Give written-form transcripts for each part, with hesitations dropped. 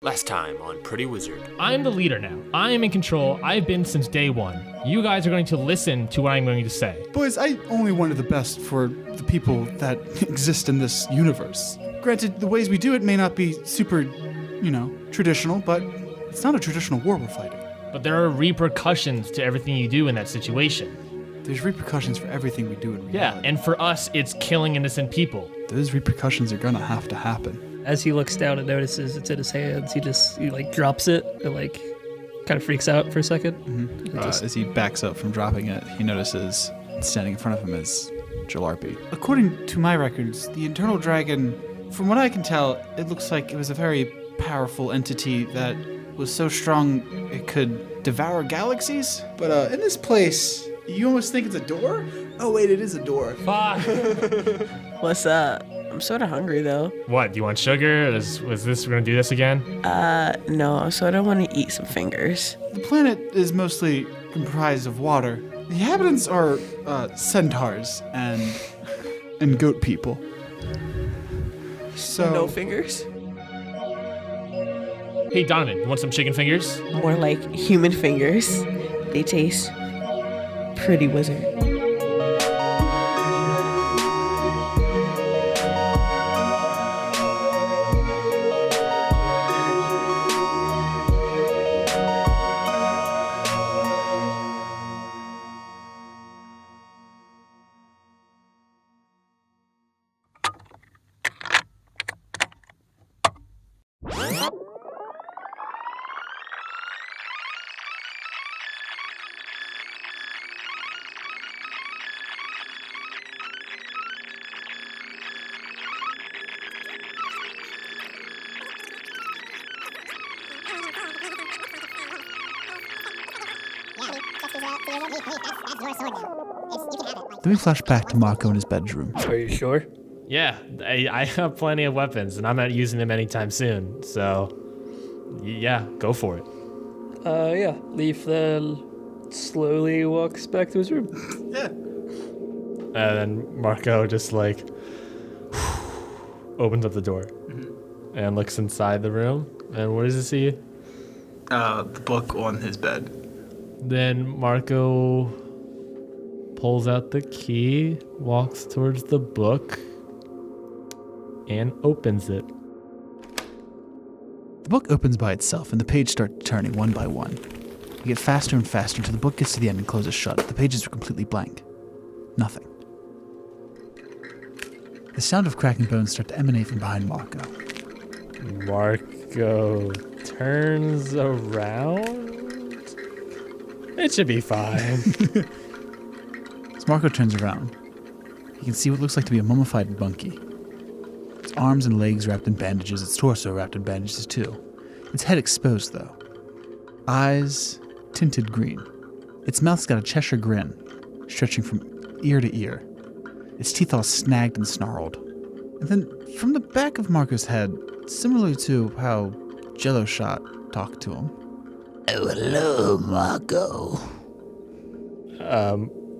Last time on Pretty Wizard. I'm the leader now. I am in control. I've been since day one. You guys are going to listen to what I'm going to say. Boys, I only wanted the best for the people that exist in this universe. Granted, the ways we do it may not be super, traditional, but it's not a traditional war we're fighting. But there are repercussions to everything you do in that situation. There's repercussions for everything we do in reality. Yeah, and for us, it's killing innocent people. Those repercussions are gonna have to happen. As he looks down and notices it's in his hands, he drops it and kind of freaks out for a second. Mm-hmm. As he backs up from dropping it, he notices standing in front of him is Jalarpy. According to my records, the Internal Dragon, from what I can tell, it looks like it was a very powerful entity that was so strong it could devour galaxies. But in this place, you almost think it's a door? Oh wait, it is a door. Fuck! What's up? I'm sort of hungry though. What, do you want sugar? We're gonna do this again? No, I sort of want to eat some fingers. The planet is mostly comprised of water. The inhabitants are centaurs and goat people. So No fingers? Hey Donovan, you want some chicken fingers? More like human fingers. They taste pretty wizard. Then we flash back to Marco in his bedroom. Are you sure? Yeah, I have plenty of weapons, and I'm not using them anytime soon, so yeah, go for it. Yeah. Leaf then slowly walks back to his room. Yeah. And then Marco just opens up the door and looks inside the room. And what does he see? The book on his bed. Then Marco pulls out the key, walks towards the book, and opens it. The book opens by itself, and the pages start turning one by one. You get faster and faster until the book gets to the end and closes shut. The pages are completely blank. Nothing. The sound of cracking bones start to emanate from behind Marco. Marco turns around. It should be fine. As Marco turns around, he can see what looks like to be a mummified monkey. Its arms and legs wrapped in bandages, its torso wrapped in bandages too. Its head exposed though. Eyes tinted green. Its mouth's got a Cheshire grin, stretching from ear to ear. Its teeth all snagged and snarled. And then from the back of Marco's head, similar to how Jello Shot talked to him. Oh, hello, Marco.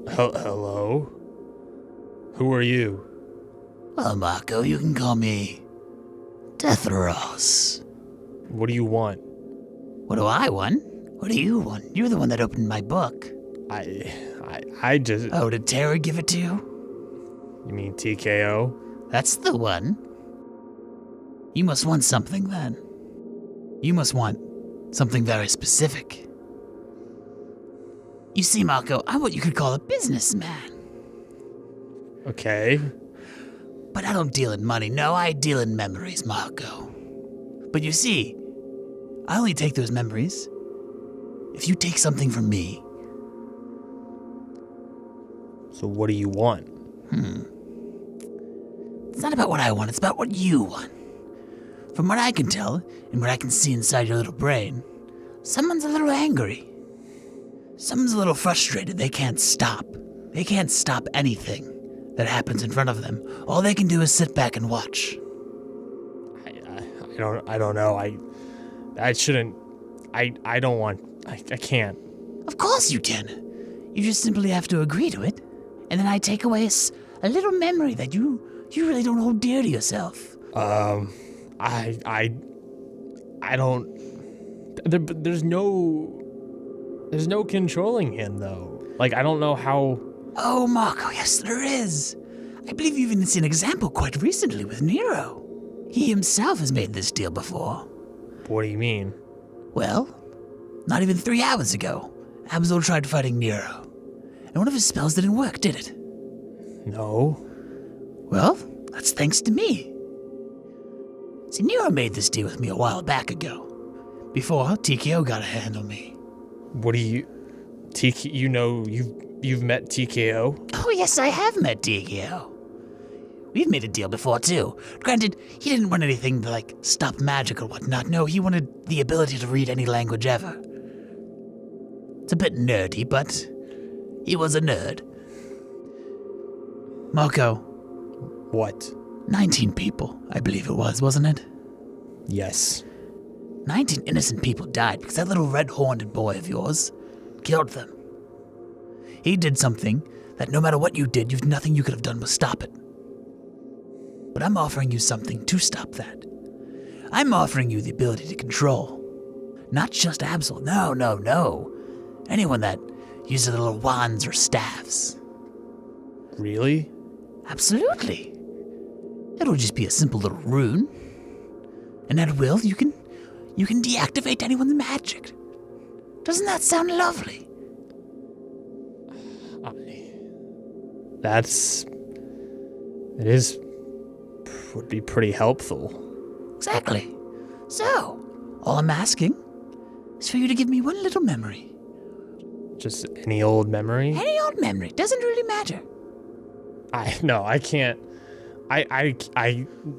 Hello? Who are you? Well, Marco, you can call me Deathros. What do you want? What do I want? What do you want? You're the one that opened my book. I just... Oh, did Terra give it to you? You mean TKO? That's the one. You must want something then. You must want something very specific. You see, Marco, I'm what you could call a businessman. Okay. But I don't deal in money. No, I deal in memories, Marco. But you see, I only take those memories if you take something from me. So what do you want? It's not about what I want, it's about what you want. From what I can tell, and what I can see inside your little brain, someone's a little angry. Someone's a little frustrated. They can't stop. They can't stop anything that happens in front of them. All they can do is sit back and watch. I don't know. I shouldn't. I don't want. I can't. Of course you can. You just simply have to agree to it, and then I take away a little memory that you really don't hold dear to yourself. I I don't. There's no controlling him though. Like I don't know how. Oh, Marco, yes, there is. I believe you've even seen an example quite recently with Nero. He himself has made this deal before. What do you mean? Well, not even 3 hours ago, Abzael tried fighting Nero. And one of his spells didn't work, did it? No. Well, that's thanks to me. See, Nero made this deal with me a while back ago. Before TKO got a hand on me. What do you, TK? You know you've met TKO. Oh yes, I have met TKO. We've made a deal before too. Granted, he didn't want anything to like stop magic or whatnot. No, he wanted the ability to read any language ever. It's a bit nerdy, but he was a nerd. Marco, What? 19 people, I believe it was, wasn't it? Yes. 19 innocent people died because that little red-horned boy of yours killed them. He did something that no matter what you did, you've nothing you could have done to stop it. But I'm offering you something to stop that. I'm offering you the ability to control. Not just Abzael, no. Anyone that uses little wands or staffs. Really? Absolutely. It'll just be a simple little rune. And at will, you can deactivate anyone's magic. Doesn't that sound lovely? Would be pretty helpful. Exactly. So, all I'm asking is for you to give me one little memory. Just any old memory? Any old memory. Doesn't really matter. I can't.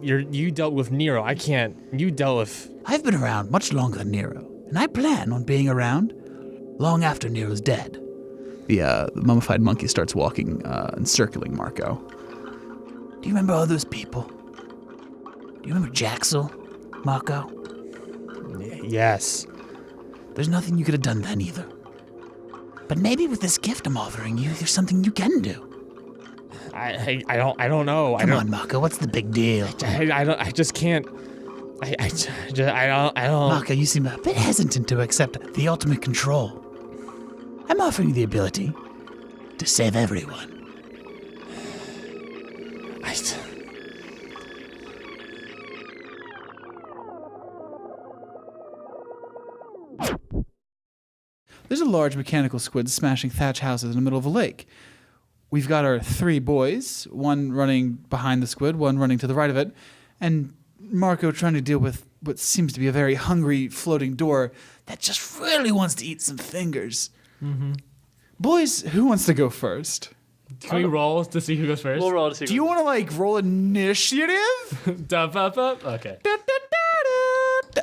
You dealt with Nero. I can't. You dealt with. I've been around much longer than Nero, and I plan on being around long after Nero's dead. The mummified monkey starts walking and circling Marco. Do you remember all those people? Do you remember Jaxel, Marco? Yes. There's nothing you could have done then either. But maybe with this gift I'm offering you, there's something you can do. I don't know. Come on, Marco, what's the big deal? I just can't. I don't. Marco, you seem a bit hesitant to accept the ultimate control. I'm offering you the ability to save everyone. There's a large mechanical squid smashing thatch houses in the middle of a lake. We've got our 3 boys, one running behind the squid, one running to the right of it, and Marco trying to deal with what seems to be a very hungry floating door that just really wants to eat some fingers. Mm-hmm. Boys, who wants to go first? Can we roll to see who goes first? We'll roll to see. Do you want to roll initiative? Okay.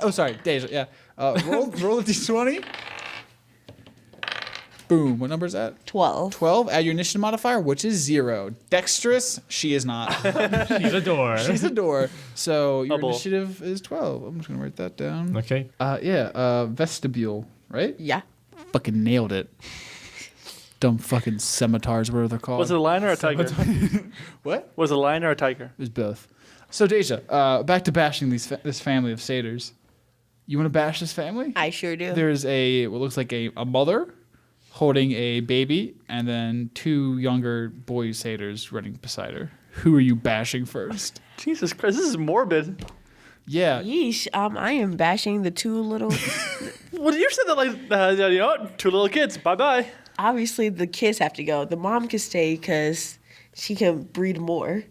Oh, sorry, Deja. Yeah. Roll a d20. Boom. What number is that? 12. 12. Add your initiative modifier, which is 0. Dexterous, she is not. She's a door. She's a door. So your Double. initiative is 12. I'm just going to write that down. Okay. Vestibule, right? Yeah. Fucking nailed it. Dumb fucking scimitars, whatever they're called. Was it a lion or a tiger? What? Was it a lion or a tiger? It was both. So, Deja, back to bashing this family of satyrs. You want to bash this family? I sure do. There's what looks like a mother holding a baby, and then 2 younger boy satyrs running beside her. Who are you bashing first? Jesus Christ, this is morbid. Yeah. Yeesh, I am bashing the 2 little... Well, you said that like, 2 little kids. Bye-bye. Obviously, the kids have to go. The mom can stay because she can breed more.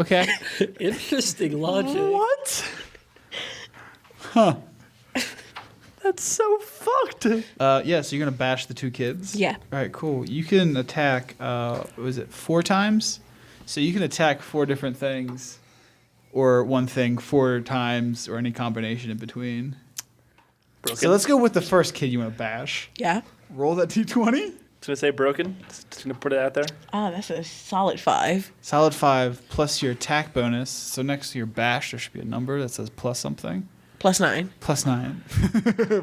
Okay. Interesting logic. What? Huh. That's so fucked. Yeah, so you're going to bash the 2 kids? Yeah. All right, cool. You can attack, was it 4 times? So you can attack 4 different things, or one thing 4 times, or any combination in between. Broken. So let's go with the first kid you want to bash. Yeah. Roll that d20. It's gonna say broken. Just gonna put it out there. Oh, that's a solid 5. Solid 5 plus your attack bonus. So next to your bash, there should be a number that says plus something. Plus 9. Plus 9.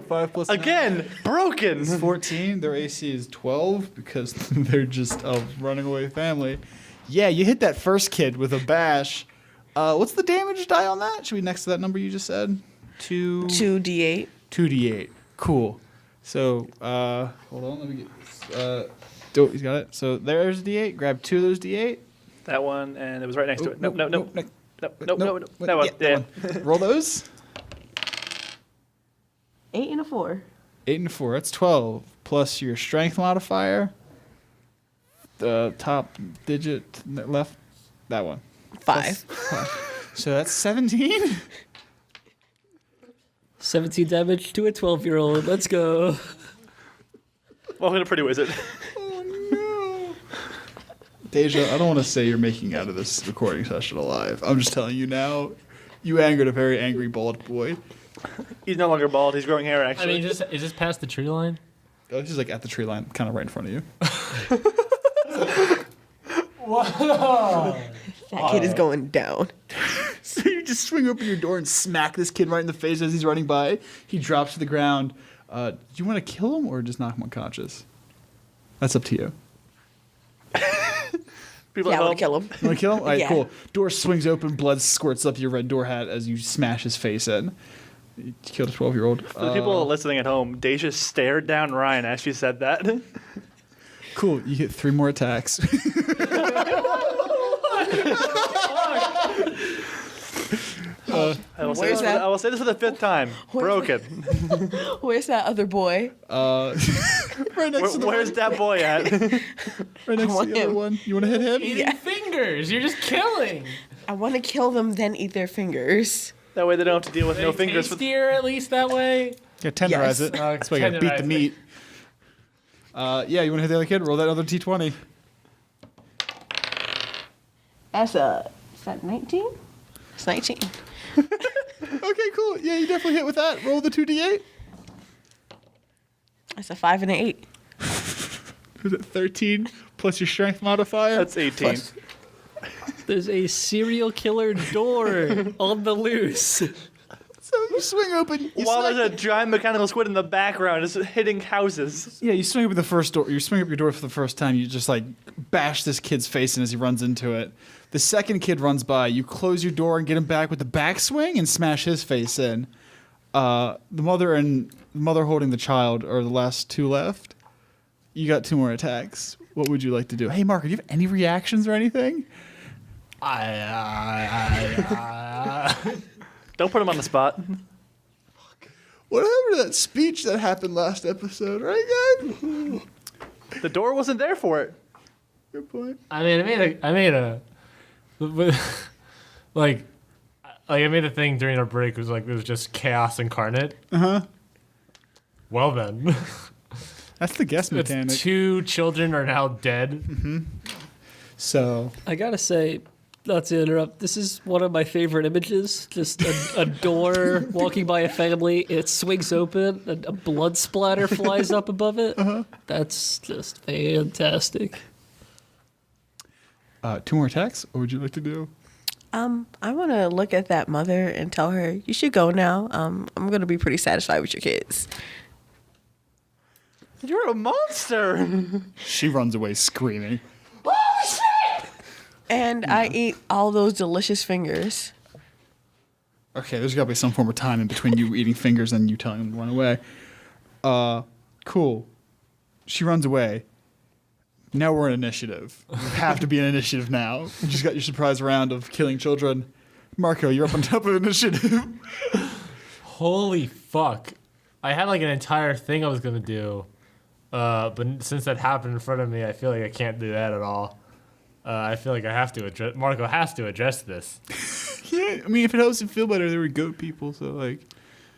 5 plus 9. Again, broken. Is 14. Their AC is 12 because they're just a running away family. Yeah, you hit that first kid with a bash. What's the damage die on that? Should be next to that number you just said. 2d8. 2d8. Cool. So, hold on, let me get this. He's got it. So there's d8. Grab 2 of those d8. That one, and it was right next to it. Nope. Nope. That one. That one. Roll those. 8 and a 4. 8 and a 4. That's 12. Plus your strength modifier. The top digit left. That one. 5. So that's 17. 17 damage to a 12-year-old. Let's go. Welcome to Pretty Wizard. Oh no. Deja, I don't want to say you're making out of this recording session alive. I'm just telling you now, you angered a very angry bald boy. He's no longer bald. He's growing hair, I actually. mean, is this past the tree line? Oh, he's like at the tree line, kind of right in front of you. That kid is going down. So you just swing open your door and smack this kid right in the face as he's running by. He drops to the ground. Do you want to kill him or just knock him unconscious? That's up to you. People Yeah, I at want home. to kill him. You want to kill him? All right, Yeah. cool. Door swings open, blood squirts up your red door hat as you smash his face in. You killed a 12-year-old. For the people listening at home, Deja stared down Ryan as she said that. Cool, you get 3 more attacks. I will say this for the 5th time. Broken. Where's that other boy? Right next to the Where's that boy at? right next to want the other him. one. You want to hit him? Eating fingers. You're just killing. I want to kill them, then eat their fingers. That way they don't have to deal with no fingers. Tastier, at least that way. Yeah, tenderize Yes. it. That's why you gotta beat the Tenderize meat. Yeah, you want to hit the other kid? Roll that other T20. Is that 19? It's 19. Okay, cool. Yeah, you definitely hit with that. Roll the 2d8. That's a 5 and an 8. Was it 13 plus your strength modifier? That's 18. There's a serial killer door on the loose. So you swing open. While there's a giant mechanical squid in the background, it's hitting houses. Yeah, you swing open the first door. You swing up your door for the first time. You just like bash this kid's face in as he runs into it. The second kid runs by. You close your door and get him back with the backswing and smash his face in. The mother holding the child are the last 2 left. You got 2 more attacks. What would you like to do? Hey, Marco, do you have any reactions or anything? Don't put him on the spot. What happened to that speech that happened last episode, right, guys? The door wasn't there for it. Good point. I mean, I made a like I made a thing during our break. It was like it was just chaos incarnate. Well then, That's the guess mechanic. it's 2 children are now dead. So, I gotta say, not to interrupt, this is one of my favorite images. Just a door walking by a family, it swings open, and a blood splatter flies up above it. That's just fantastic. 2 more attacks? What would you like to do? I want to look at that mother and tell her, you should go now. I'm going to be pretty satisfied with your kids. You're a monster. She runs away screaming. And I eat all those delicious fingers. Okay, there's got to be some form of time in between you eating fingers and you telling them to run away. Cool. She runs away. Now we're in initiative. We have to be in initiative now. You just got your surprise round of killing children. Marco, you're up on top of initiative. Holy fuck! I had like an entire thing I was gonna do, but since that happened in front of me, I feel like I can't do that at all. I feel like I have to address. Marco has to address this. Yeah, I mean, if it helps you feel better, they were goat people, so like,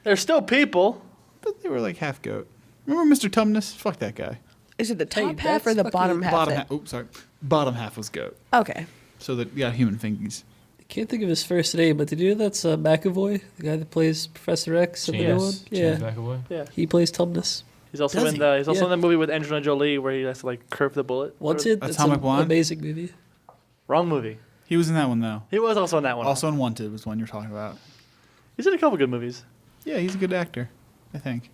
They're still people. but they were like half goat. Remember Mr. Tumnus? Fuck that guy. Is it the Hey, top half or that's the bottom half? Bottom half. Oops, sorry. Bottom half was goat. Okay. So that you got human fingies. I can't think of his first name, but did you know that's McAvoy, the guy that plays Professor X in the new one? James McAvoy. Yeah. He plays Tumnus. He's also Does in he? the he's also Yeah. in the movie with Angelina Jolie where he has to like curve the bullet. Wanted. Atomic It's an Blonde? amazing movie. Wrong movie. He was in that one though. He was also in that one. Also Unwanted was the one you're talking about. He's in a couple good movies. Yeah, he's a good actor, I think.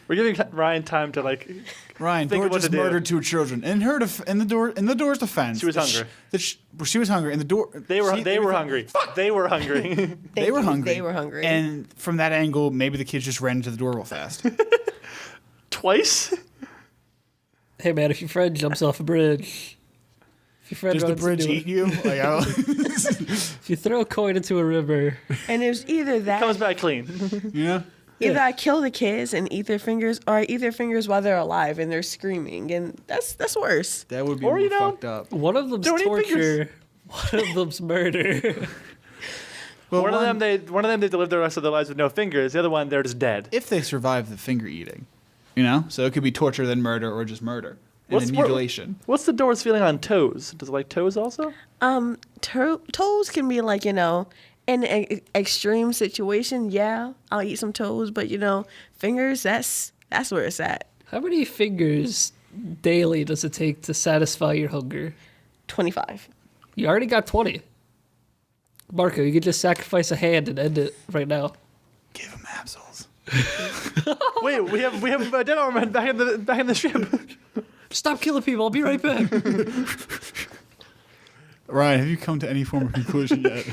We're giving Ryan time to like. Ryan, Think Dora of what just to do. murdered 2 children. In the door's defense, She was hungry. She was hungry, and the door. They were hungry. They were hungry. They were hungry. They were hungry. And from that angle, maybe the kids just ran into the door real fast. Twice. Hey man, if your friend jumps off a bridge, if your friend Does the runs bridge into eat you? Like, I don't. if you throw a coin into a river, and there's either that, Comes back clean. Yeah. either I kill the kids and eat their fingers, or I eat their fingers while they're alive and they're screaming, and that's worse. That would be Or, you know, fucked up. one of them's Don't eat torture, one of them's murder. Well, One of them they live the rest of their lives with no fingers. The other one they're just dead. if they survive the finger eating, so it could be torture, then murder, or just murder and What's- then what- mutilation. What's the door's feeling on toes? Does it like toes also? Toes can be like, in an extreme situation, yeah, I'll eat some toes, but fingers, that's where it's at. How many fingers daily does it take to satisfy your hunger? 25. You already got 20. Marco, you could just sacrifice a hand and end it right now. Give them Abzaels. Wait, we have a dead armor back in the ship. Stop killing people. I'll be right back. Ryan, have you come to any form of conclusion yet?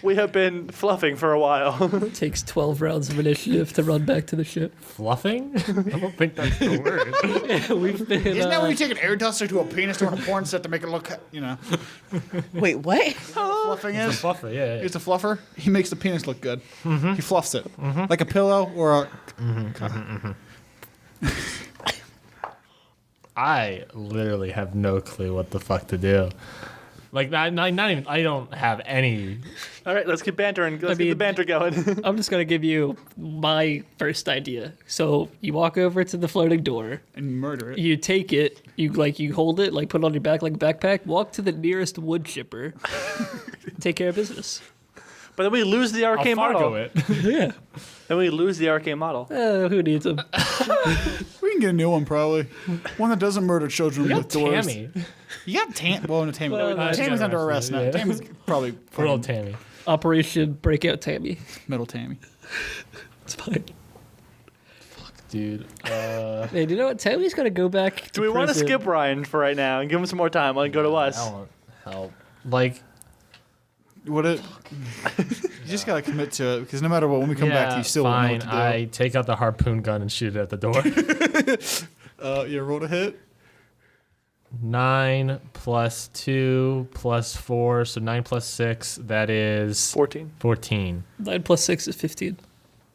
We have been fluffing for a while. Takes 12 rounds of initiative to run back to the ship. Fluffing? I don't think that's the word. We've been. Isn't that when you take an air duster to a penis or a porn set to make it look, Wait, what? fluffing is? Fluffer, yeah. It's a fluffer. He makes the penis look good. He fluffs it. Like a pillow or a... I literally have no clue what the fuck to do. Like, not even, I don't have any. All right, let's keep bantering. Let's keep the banter going. I'm just gonna give you my first idea. So you walk over to the floating door. And murder it. You take it. You hold it. Like put it on your back like a backpack. Walk to the nearest wood chipper. Take care of business. But then we lose the I'll arcane Fargo model. it. Yeah. Then we lose the arcane model. Who needs them? We can get a new one, probably. One that doesn't murder children You with got doors. Tammy. You got Tammy. Well, no, Tammy. Well, no, Tammy's she's under arrested, arrest now. yeah. Tammy's probably Poor old fucking Tammy. Operation Breakout Tammy. metal Tammy. It's fine. Dude. Hey, do you know what? Tammy's gonna go back to Do we want to prison. skip Ryan for right now and give him some more time and go to us? I don't help. Like, What it? You just gotta commit to it because no matter what, when we come back, you still won't know fine. what to do. I take out the harpoon gun and shoot it at the door. You rolled a hit. 9 plus 2 plus 4, so 9 plus 6, that is 14. 14. 9 plus 6 is 15.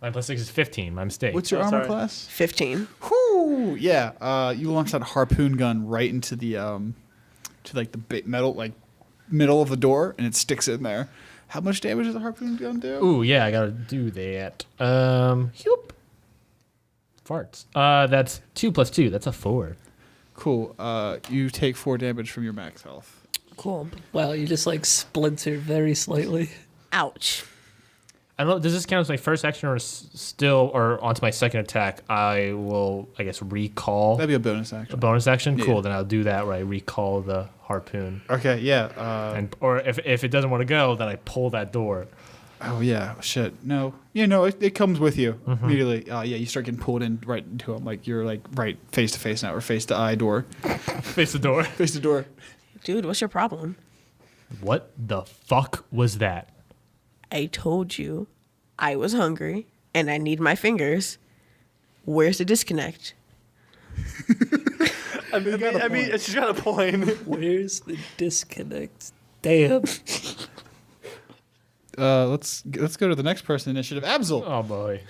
9 plus 6 is 15, my mistake. What's your Oh, armor sorry. class? 15. Whoo! Yeah. You launch that harpoon gun right into the to like the metal middle of the door, and it sticks in there. How much damage does the harpoon gun do? Ooh, yeah, I gotta do that. Whoop. Farts. That's 2 plus 2, that's a 4. Cool. You take 4 damage from your max health. Cool. Wow, you just like splinter very slightly. Ouch. I don't know, does this count as my first action or or onto my second attack? I will, I guess, recall That'd be a bonus a action. bonus action? Yeah. Cool, then I'll do that where I recall the harpoon. Okay. Yeah. Or if it doesn't want to go, then I pull that door. Oh yeah. Shit. No. Yeah. No. It comes with you immediately. Yeah. You start getting pulled in right into him. Like you're like right face to face now, or face to eye door. Face the door. Face to door. Dude, what's your problem? What the fuck was that? I told you I was hungry and I need my fingers. Where's the disconnect? I mean, she's got a point. Where's the disconnect? Damn. Let's go to the next person initiative. Abzael. Oh boy.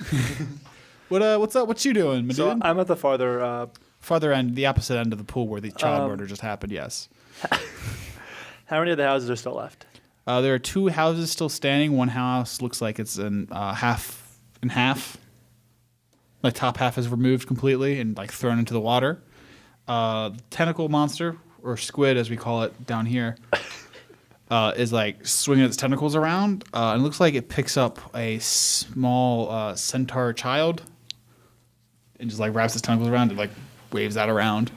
What's up? What you doing, my So dude? I'm at the farther. Farther end, the opposite end of the pool where the child murder just happened. Yes. How many of the houses are still left? There are 2 houses still standing. One house looks like it's in half and half. The top half is removed completely and like thrown into the water. Tentacle monster, or squid as we call it down here, is like swinging its tentacles around. And it looks like it picks up a small centaur child and just like wraps its tentacles around and like waves that around.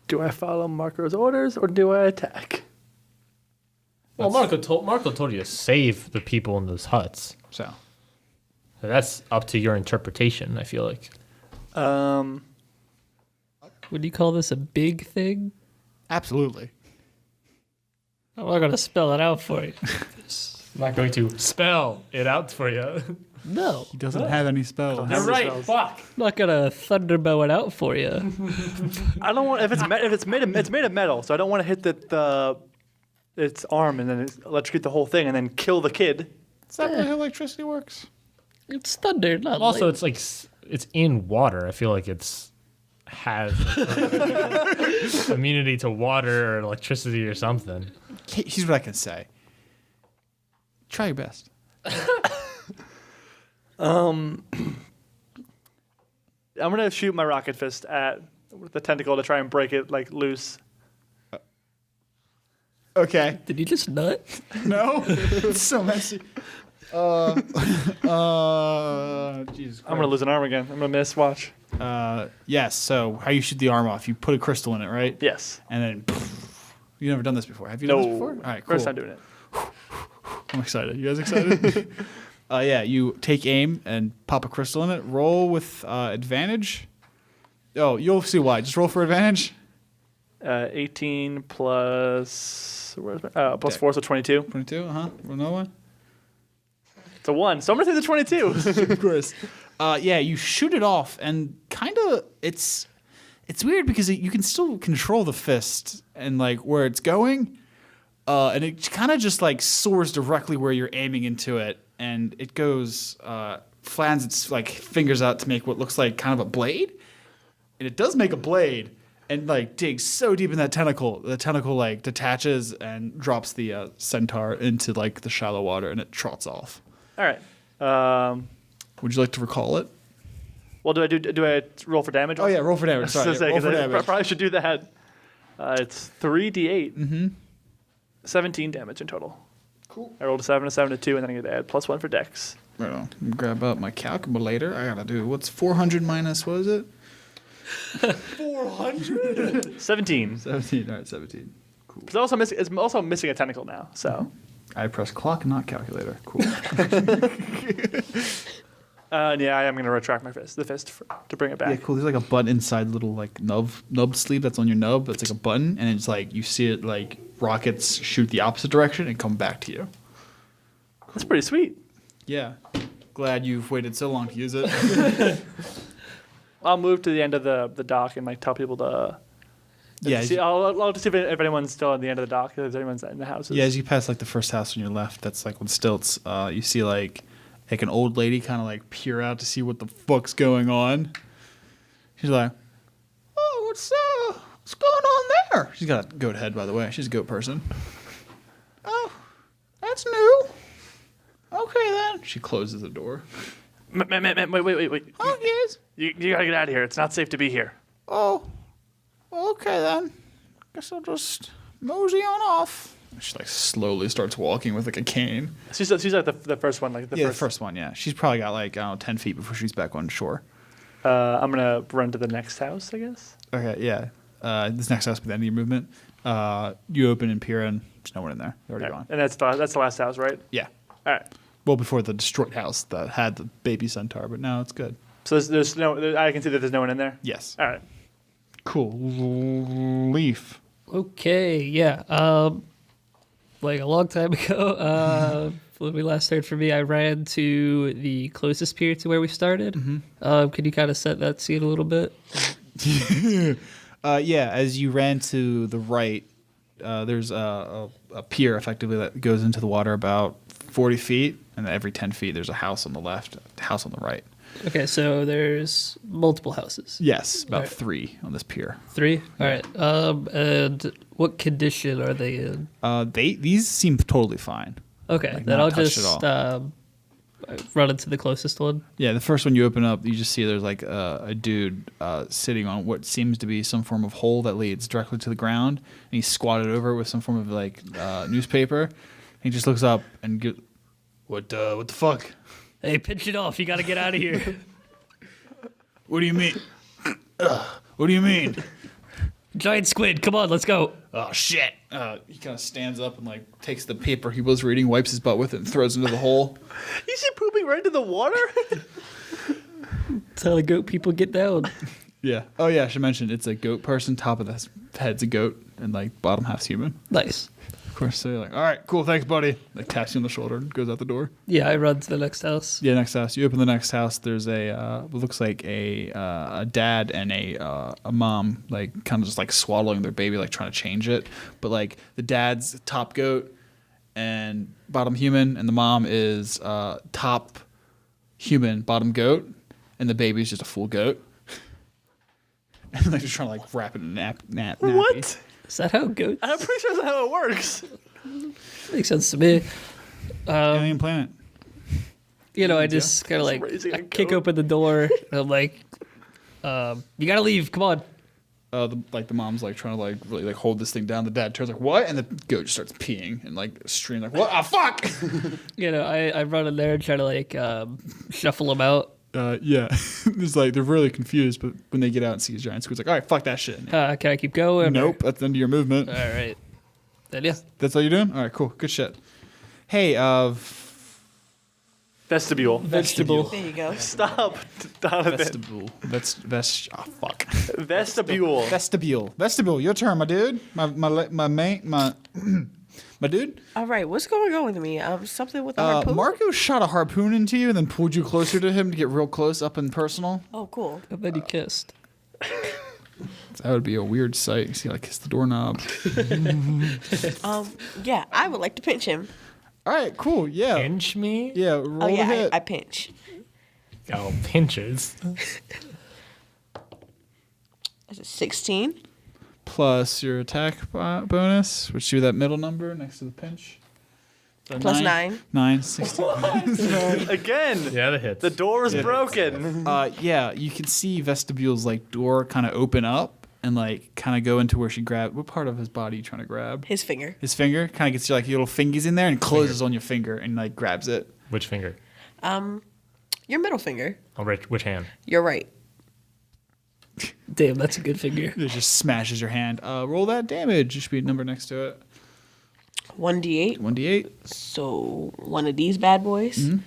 Do I follow Marco's orders or do I attack? Well, Marco told you to save the people in those huts. So So that's up to your interpretation, I feel like. Would you call this a big thing? Absolutely. I'm not gonna spell it out for you. I'm not going to spell it out for you. No, He doesn't have any spells. You're right. Fuck. I'm not gonna thunderbow it out for you. I don't want if it's made of metal, so I don't want to hit its arm and then electrocute the whole thing and then kill the kid. Is that how electricity works? It's thunder, not Also, light. it's like it's in water. I feel like has immunity to water or electricity or something. Here's what I can say. Try your best. I'm gonna shoot my rocket fist at the tentacle to try and break it like loose. Okay. Did you just nut? No? It's so messy. Jesus I'm gonna lose an arm again. I'm gonna miss. Watch. Yes, so how you shoot the arm off, you put a crystal in it, right? Yes. And then you've never done this before. Have you done No. this before? All right, cool. First time doing it. I'm excited. You guys excited? Yeah, you take aim and pop a crystal in it. Roll with advantage. Oh, you'll see why. Just roll for advantage. 18 plus plus Deck. 4, so 22. 22, Roll another one. It's a 1. So I'm gonna say the 22. Of course. Yeah, you shoot it off, and kind of it's weird because you can still control the fist and like where it's going, and it kind of just like soars directly where you're aiming into it, and it goes flans its like fingers out to make what looks like kind of a blade, and it does make a blade, and like digs so deep in that tentacle. The tentacle like detaches and drops the centaur into like the shallow water, and it trots off. All right. Would you like to recall it? Well, do I roll for damage? Oh yeah, roll for damage. I was Sorry, gonna say, roll 'cause for I damage. probably should do that. It's 3d8. Mm-hmm. 17 damage in total. Cool. I rolled a 7, a 2, and then I'm gonna add +1 for dex. Right on. Let me grab up my calculator. I gotta do what's 400 minus what is it? 400. 17. 17. All right, 17. Cool. It's also missing a tentacle now. So. I press clock, not calculator. Cool. Yeah, I am gonna retract the fist to bring it back. Yeah, cool. There's like a button inside the little like nub sleeve that's on your nub. That's like a button, and it's like you see it like rockets shoot the opposite direction and come back to you. That's pretty sweet. Yeah. Glad you've waited so long to use it. I'll move to the end of the dock and like tell people to. Yeah. See, I'll just see if anyone's still at the end of the dock. If anyone's in the houses. Yeah, as you pass like the first house on your left, that's like on stilts. You see like an old lady kind of like peer out to see what the fuck's going on. She's like, "Oh, what's going on there?" She's got a goat head, by the way. She's a goat person. "Oh, that's new. Okay then." She closes the door. Wait. "Oh yes. You gotta get out of here. It's not safe to be here. Oh, well, okay then. Guess I'll just mosey on off." She like slowly starts walking with like a cane. She's like the first one, like The first one, yeah. She's probably got like, I don't know, 10 feet before she's back on shore. I'm gonna run to the next house, I guess. Okay, yeah. This next house with the end of your movement. You open and peer in. There's no one in there. They're already gone. And that's the last house, right? Yeah. All right. Well, before the destroyed house that had the baby centaur, but now it's good. So there's no. I can see that there's no one in there. Yes. All right. Cool. Leaf. Okay, yeah. Like a long time ago, when we last heard from me, I ran to the closest pier to where we started. Mm-hmm. Could you kind of set that scene a little bit? Yeah, as you ran to the right, there's a pier effectively that goes into the water about 40 feet, and every 10 feet there's a house on the left, a house on the right. Okay, so there's multiple houses. Yes, about Alright. 3 on this pier. 3? All right. And what condition are they in? These seem totally fine. Okay, Like, then not I'll touched just at all. run into the closest one. Yeah, the first one you open up, you just see there's like a dude sitting on what seems to be some form of hole that leads directly to the ground, and he's squatted over with some form of like newspaper. He just looks up and goes, what the fuck? Hey, pinch it off. You got to get out of here. What do you mean? What do you mean? Giant squid. Come on, let's go. Oh shit! He kind of stands up and like takes the paper he was reading, wipes his butt with it, and throws it into the hole. You see pooping right into the water? That's how the goat people get down. Yeah. Oh yeah, I should mention it's a goat person. Top of the head's a goat, and like bottom half's human. Nice. Of course, so you're like, all right, cool, thanks, buddy. Like taps you on the shoulder and goes out the door. Yeah, I run to the next house. Yeah, next house. You open the next house. There's what looks like a dad and a mom, like kind of just like swaddling their baby, like trying to change it. But like the dad's top goat and bottom human, and the mom is top human, bottom goat, and the baby's just a full goat. And like they're trying to like wrap it in a nappy. What? Is that how goats? I'm pretty sure that's how it works. Makes sense to me. Alien planet. You know, I just kind of like raising a I kick goat. open the door. And I'm like, you gotta leave. Come on. The mom's like trying to like really like hold this thing down. The dad turns like what, and the goat just starts peeing and like streaming like what? Ah, fuck! You know, I run in there and try to like shuffle them out. Yeah, it's like they're really confused, but when they get out and see a giant squid's like, all right, fuck that shit. Can I keep going? Nope, that's the end of your movement. All right. Then yeah. That's all you're doing? All right, cool, good shit. Hey, Vestibule. Vegetable. There you go. Stop, Donovan. vestibule. Oh fuck. Vestibule. Vestibule. Your turn, my dude. My dude. All right, what's going on with me? Something with the harpoon. Marco shot a harpoon into you and then pulled you closer to him to get real close up and personal. Oh, cool. And then you kissed. That would be a weird sight. You see, like, kiss the doorknob. Yeah, I would like to pinch him. All right, cool. Yeah. Pinch me? Yeah, roll Oh a yeah, hit. I pinch. Oh, pinchers. That's a 16. Plus your attack bonus, which is that middle number next to the pinch. So Plus 9. 9, 16. Again. Yeah, that hits. The door is broken. Yeah, you can see Vestibule's like door kind of open up and like kind of go into where she grabbed. What part of his body are you trying to grab? His finger. His finger kind of gets your like your little fingies in there and closes on your finger and like grabs it. Which finger? Your middle finger. Oh, right. Which hand? You're right. Damn, that's a good figure. It just smashes your hand. Roll that damage. There should be a number next to it. 1d8. 1d8. So one of these bad boys. Mm-hmm.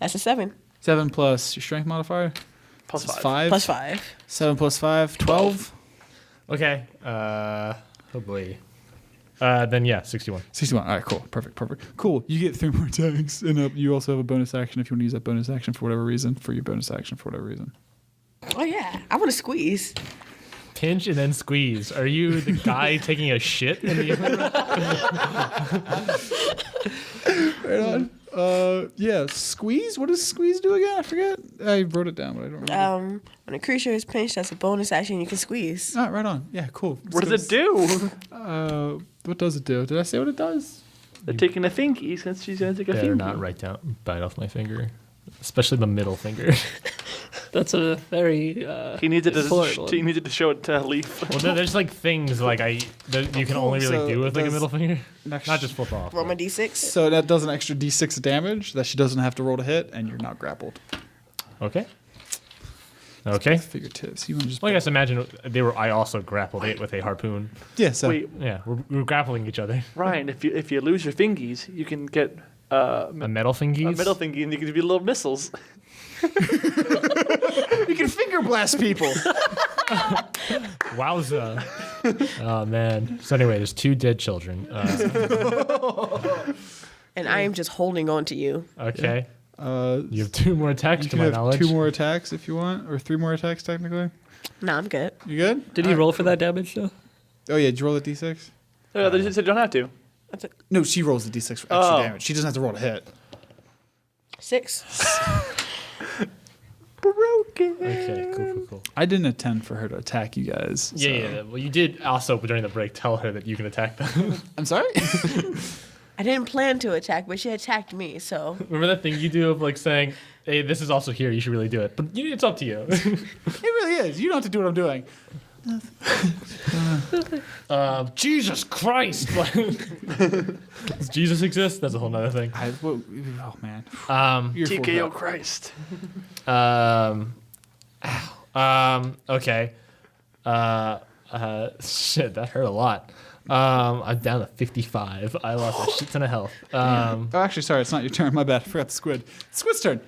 That's a 7. 7 plus your strength modifier. Plus It's 5. Plus 5. 7 plus 5. 12. Okay. Oh boy. Then yeah, 61. 61. All right, cool. Perfect. Cool. You get 3 more attacks. And you also have a bonus action if you want to use that bonus action for whatever reason. For your bonus action for whatever reason. Oh yeah, I want to squeeze. Pinch and then squeeze. Are you the guy taking a shit in the Right on. Yeah, squeeze? What does squeeze do again? I forget. I wrote it down, but I don't remember. When a creature is pinched, that's a bonus action. You can squeeze. Ah, right on. Yeah, cool. What does it do? What does it do? Did I say what it does? They're taking a finky since she's going to take a Better finky. not bite off my finger. Especially the middle finger. That's a very He needed important one. to show it to Leaf. Well, there's like things like that you can only really So do with like a does middle finger. next- Not just flip off. Roll my d6. So that does an extra d6 of damage that she doesn't have to roll to hit, and you're not grappled. Okay. Okay. Fingertips. You want to just Well, I guess imagine I also grappled it with a harpoon. yeah. So Wait, Yeah, we're grappling each other. Ryan, if you lose your fingies, you can get A metal fingies. a middle thingy and you can be little missiles. you can finger blast people. Wowza. Oh man. So anyway, there's 2 dead children. And I am just holding on to you. Okay. You have 2 more attacks You to can my have knowledge. 2 more attacks if you want, or 3 more attacks technically. No, I'm good. You good? Did he roll for that damage though? Oh yeah. Did you roll a d6? No, they said you don't have to. That's a No, she rolls the d6 for extra Oh. damage. She doesn't have to roll to hit. 6. Broken. Okay, cool. I didn't intend for her to attack you guys. Yeah, so- yeah. Well, you did also during the break tell her that you can attack them. I'm sorry. I didn't plan to attack, but she attacked me, so. Remember that thing you do of like saying, "Hey, this is also here. You should really do it." But it's up to you. It really is. You don't have to do what I'm doing. Jesus Christ! Does Jesus exist? That's a whole nother thing. Oh man. You're full TKO up. Christ. Okay. Shit, that hurt a lot. I'm down to 55. I lost a shit ton of health. Oh, actually, sorry, it's not your turn. My bad. I forgot the squid. Squid's turn.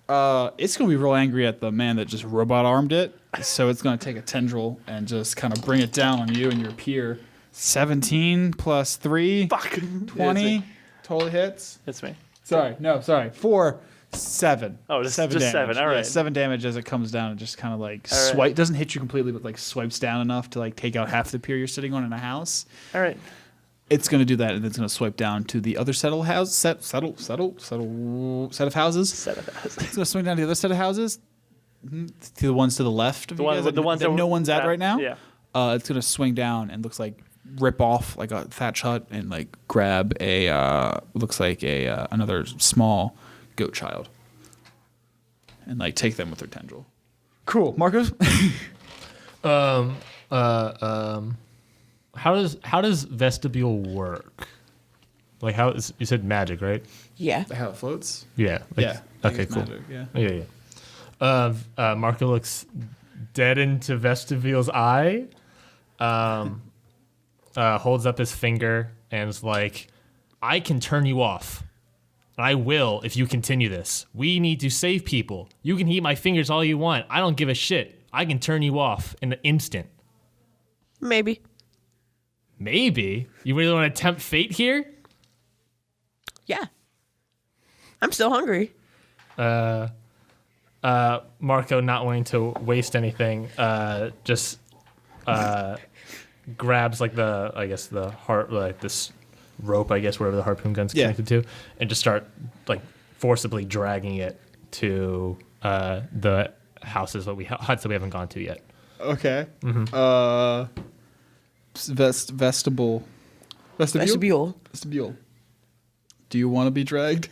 It's gonna be real angry at the man that just robot armed it. So it's gonna take a tendril and just kind of bring it down on you and your peer. 17 plus 3. Fuck. 20. Totally hits. It's me. Sorry. 4. 7. Oh, just 7 just damage. 7. All right. Yeah, 7 damage as it comes down and just kind of like All right. swipe. Doesn't hit you completely, but like swipes down enough to like take out half the pier you're sitting on in a house. All right. It's going to do that, and it's going to swipe down to the other set of houses. Set of houses. Set of houses. It's going to swing down to the other set of houses. To the ones to the left. Of The you one- guys the that ones that that- no one's at right now. Yeah. It's going to swing down and looks like rip off like a thatch hut and like grab a looks like a another small goat child and like take them with their tendril. Cool, Marcos. How does vestibule work? Like you said magic, right? Yeah. How it floats? Yeah. Yeah. Okay, It's cool. magic, yeah. Yeah. Marco looks dead into vestibule's eye. Holds up his finger and is like, I can turn you off. I will if you continue this. We need to save people. You can heat my fingers all you want. I don't give a shit. I can turn you off in an instant. Maybe. Maybe? You really want to tempt fate here? Yeah. I'm still hungry. Marco, not wanting to waste anything, just grabs like the heart, like this rope, I guess, wherever the harpoon gun's connected to, and just start like forcibly dragging it to the houses huts that we haven't gone to yet. Okay. Vestibule. Vestibule. Vestibule. Do you want to be dragged?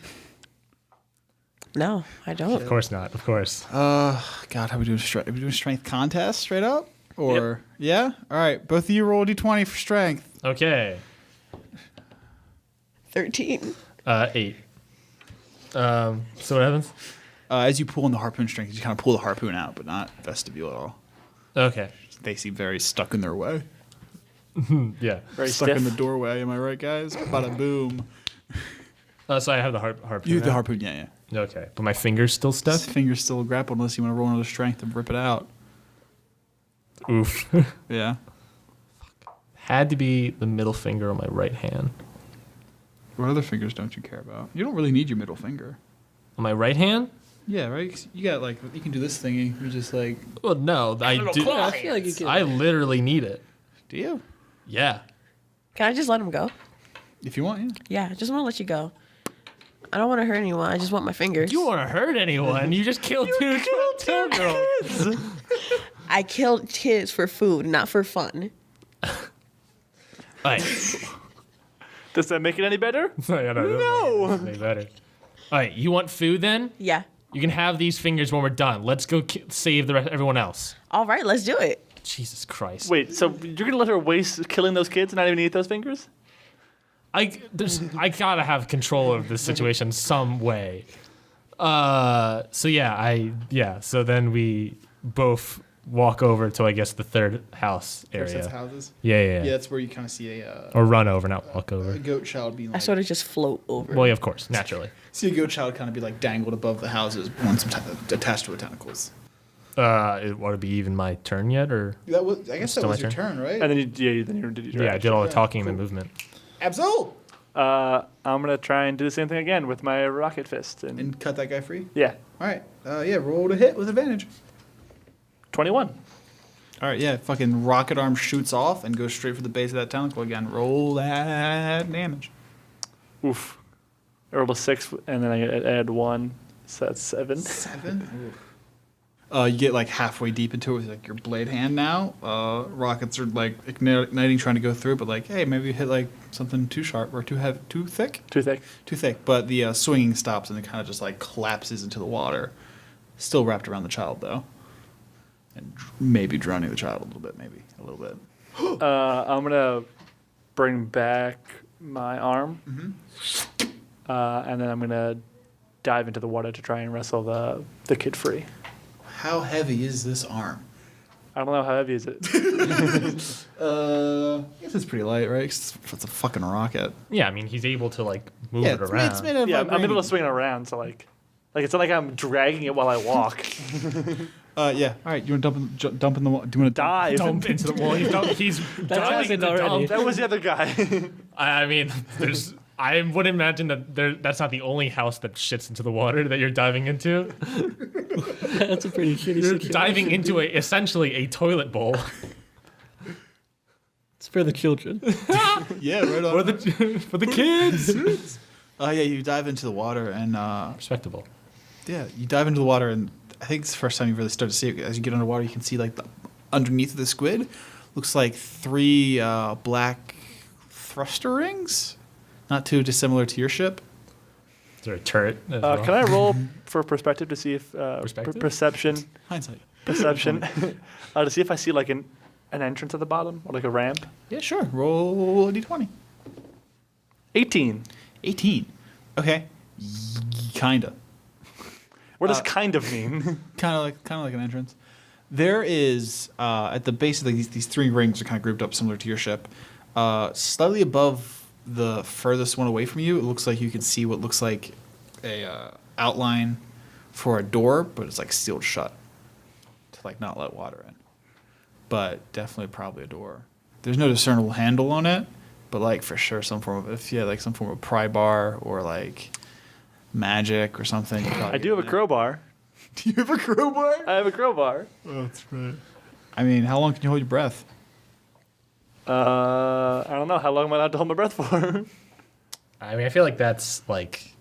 No, I don't. Of course not. Of course. God, how we doing? Are we doing strength contest straight up? Or yeah? All right, both of you roll a d20 for strength. Okay. 13. 8. So what happens? As you pull in the harpoon strength, you kind of pull the harpoon out, but not vestibule at all. Okay. They seem very stuck in their way. Yeah. Very Stuck stiff. in the doorway. Am I right, guys? Bada boom. So I have the harpoon. You have the now? harpoon, yeah. Okay, but my finger's still stuck. His finger's still grappled unless you want to roll another strength and rip it out. Oof. Yeah. Had to be the middle finger on my right hand. What other fingers don't you care about? You don't really need your middle finger. On my right hand? Yeah, right? 'Cause you got like, you can do this thingy. You just like, Well, no, I do. Yeah, I feel like you can. I literally need it. do you? Yeah. Can I just let him go? If you want, yeah. Yeah, I just want to let you go. I don't want to hurt anyone. I just want my fingers. You want to hurt anyone? You just killed two girls. I killed kids for food, not for fun. Alright. Does that make it any better? No. Better. All right, you want food then? Yeah. You can have these fingers when we're done. Let's go save the rest, everyone else. All right, let's do it. Jesus Christ. Wait, so you're gonna let her waste killing those kids and not even eat those fingers? I gotta have control of this situation some way. So then we both walk over to, I guess, the third house area. Sets of houses. Yeah. Yeah, that's where you kind of see a Or run over, not walk a over. goat child being I like. sort of just float over. Well, yeah, of course, naturally. See a goat child kind of be like dangled above the houses, one attached to a tentacles. It want to be even my turn yet, or That was, I guess that Still was my your turn? turn, right? And then you did your yeah, I did all the Yeah, talking and cool. the movement. Abzael! I'm gonna try and do the same thing again with my rocket fist And cut that guy free. yeah, All right. Yeah, roll to hit with advantage. 21. All right, yeah, fucking rocket arm shoots off and goes straight for the base of that tentacle again. Roll that damage. Oof. I rolled a 6 and then I add 1, so that's 7. 7. You get like halfway deep into it with like your blade hand now. Rockets are like igniting, trying to go through, but like, hey, maybe you hit like something too sharp or too thick. Too thick. Too thick. But the swinging stops and it kind of just like collapses into the water. Still wrapped around the child though, and maybe drowning the child a little bit. I'm gonna bring back my arm, and then I'm gonna dive into the water to try and wrestle the kid free. How heavy is this arm? I don't know how heavy is it. I guess it's pretty light, right? 'Cause it's a fucking rocket. Yeah, I mean, he's able to like move it it's around. It's made of Yeah, like I'm able to rain. swing it around, so like Like it's not like I'm dragging it while I walk. Yeah. All right. You want to dump in the water? Do you want to Dive. Dump into the wall. He's diving happened into already. dump. That was the other guy. I mean, I would imagine that that's not the only house that shits into the water that you're diving into. That's a pretty shitty You're situation. diving into essentially a toilet bowl. It's for the children. Yeah, right on. For the kids. Yeah, you dive into the water and Respectable. yeah, you dive into the water and I think it's the first time you really start to see it. As you get underwater, you can see like underneath of the squid looks like 3 black thruster rings, not too dissimilar to your ship. Is there a turret? as well? Can I roll for perspective to see if Perspective? perception Hindsight. to see if I see like an entrance at the bottom or like a ramp? Yeah, sure. Roll a d20. 18. 18. Okay. Kinda. What does kind of mean? Kind of like an entrance. There is at the base of these 3 rings are kind of grouped up similar to your ship. Slightly above the furthest one away from you, it looks like you can see what looks like a outline for a door, but it's like sealed shut to like not let water in. But definitely probably a door. There's no discernible handle on it, but like for sure some form of pry bar or like magic or something. I do have a crowbar. Do you have a crowbar? I have a crowbar. Oh, that's right. I mean, how long can you hold your breath? I don't know. How long am I allowed to hold my breath for? I mean, I feel like that's like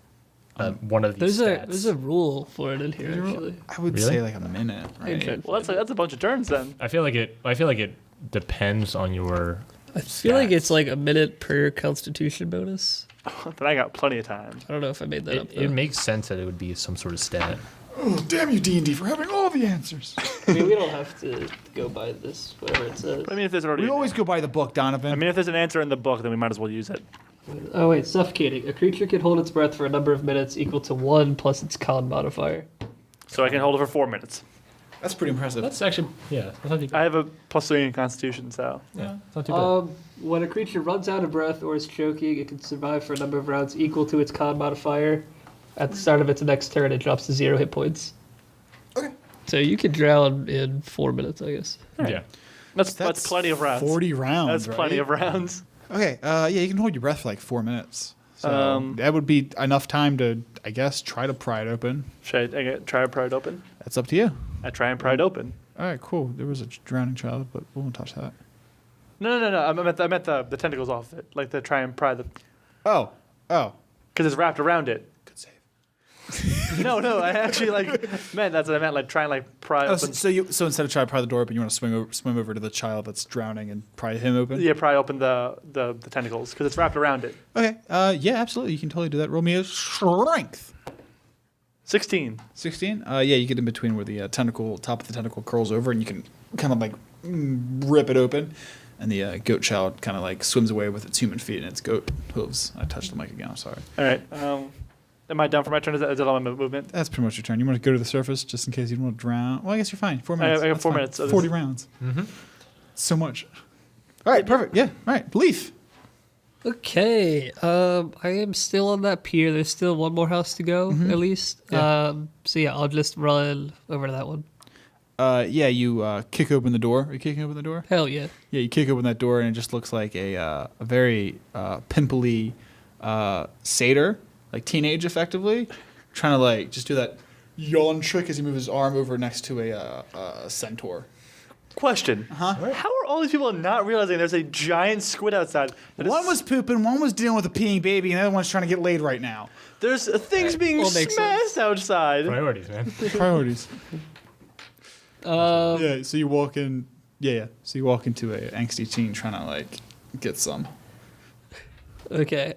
one of these There's a stats. rule for it in here, actually. I would Really? say like a minute, right? Okay. Well, that's a bunch of turns then. I feel like it depends on your. I feel like stats. it's like a minute per constitution bonus. Then I got plenty of time. I don't know if I made that up. It makes sense that it would be some sort of stat. Oh, damn you, D&D, for having all the answers. I mean, we don't have to go by this, whatever it says. I mean, if there's already. We always go by the book, Donovan. I mean, if there's an answer in the book, then we might as well use it. Oh wait, suffocating. A creature can hold its breath for a number of minutes equal to 1 plus its con modifier. So I can hold it for 4 minutes. that's pretty impressive. That's actually that's not too I bad. have a +3 in Constitution, so. Yeah, it's not too bad. When a creature runs out of breath or is choking, it can survive for a number of rounds equal to its con modifier. At the start of its next turn, it drops to 0 hit points. Okay. So you could drown in 4 minutes, I guess. Yeah. That's plenty of rounds. 40 rounds, That's plenty right? of rounds. Okay, yeah, you can hold your breath for like 4 minutes. So that would be enough time to, I guess, try to pry it open. Should I try and pry it open? That's up to you. I try and pry it open. All right, cool. There was a drowning child, but we won't touch that. No. I meant the tentacles off it, like to try and pry the, Oh. because it's wrapped around it. Good save. No, I actually meant that's what I meant, like try and pry Oh, open. so instead of trying to pry the door open, you want to swim over to the child that's drowning and pry him open? Yeah, pry open the tentacles because it's wrapped around it. Okay. Yeah, absolutely. You can totally do that. Roll me a strength. 16. 16. Yeah, you get in between where the top of the tentacle curls over, and you can kind of like rip it open, and the goat child kind of like swims away with its human feet and its goat hooves. I touched the mic again. I'm sorry. All right. Am I done for my turn? Is that all my movement? That's pretty much your turn. You want to go to the surface just in case you don't want to drown. Well, I guess you're fine. 4 minutes. I got That's 4 fine. minutes. So 40 rounds. Mm-hmm. So much. All right, perfect. Yeah. All right, Leaf. Okay, I am still on that pier. There's still one more house to go, at least. Yeah. So yeah, I'll just run over to that one. Yeah, you kick open the door. Are you kicking open the door? Hell yeah. Yeah, you kick open that door, and it just looks like a very pimply satyr, like teenage, effectively, trying to like just do that yawn trick as he moves his arm over next to a centaur. Question. How are all these people not realizing there's a giant squid outside? One was pooping, one was dealing with a peeing baby, and the other one's trying to get laid right now. There's things being all makes smashed outside. Priorities, man. Priorities. Yeah, so you walk in. Yeah. So you walk into a angsty teen trying to like get some. Okay.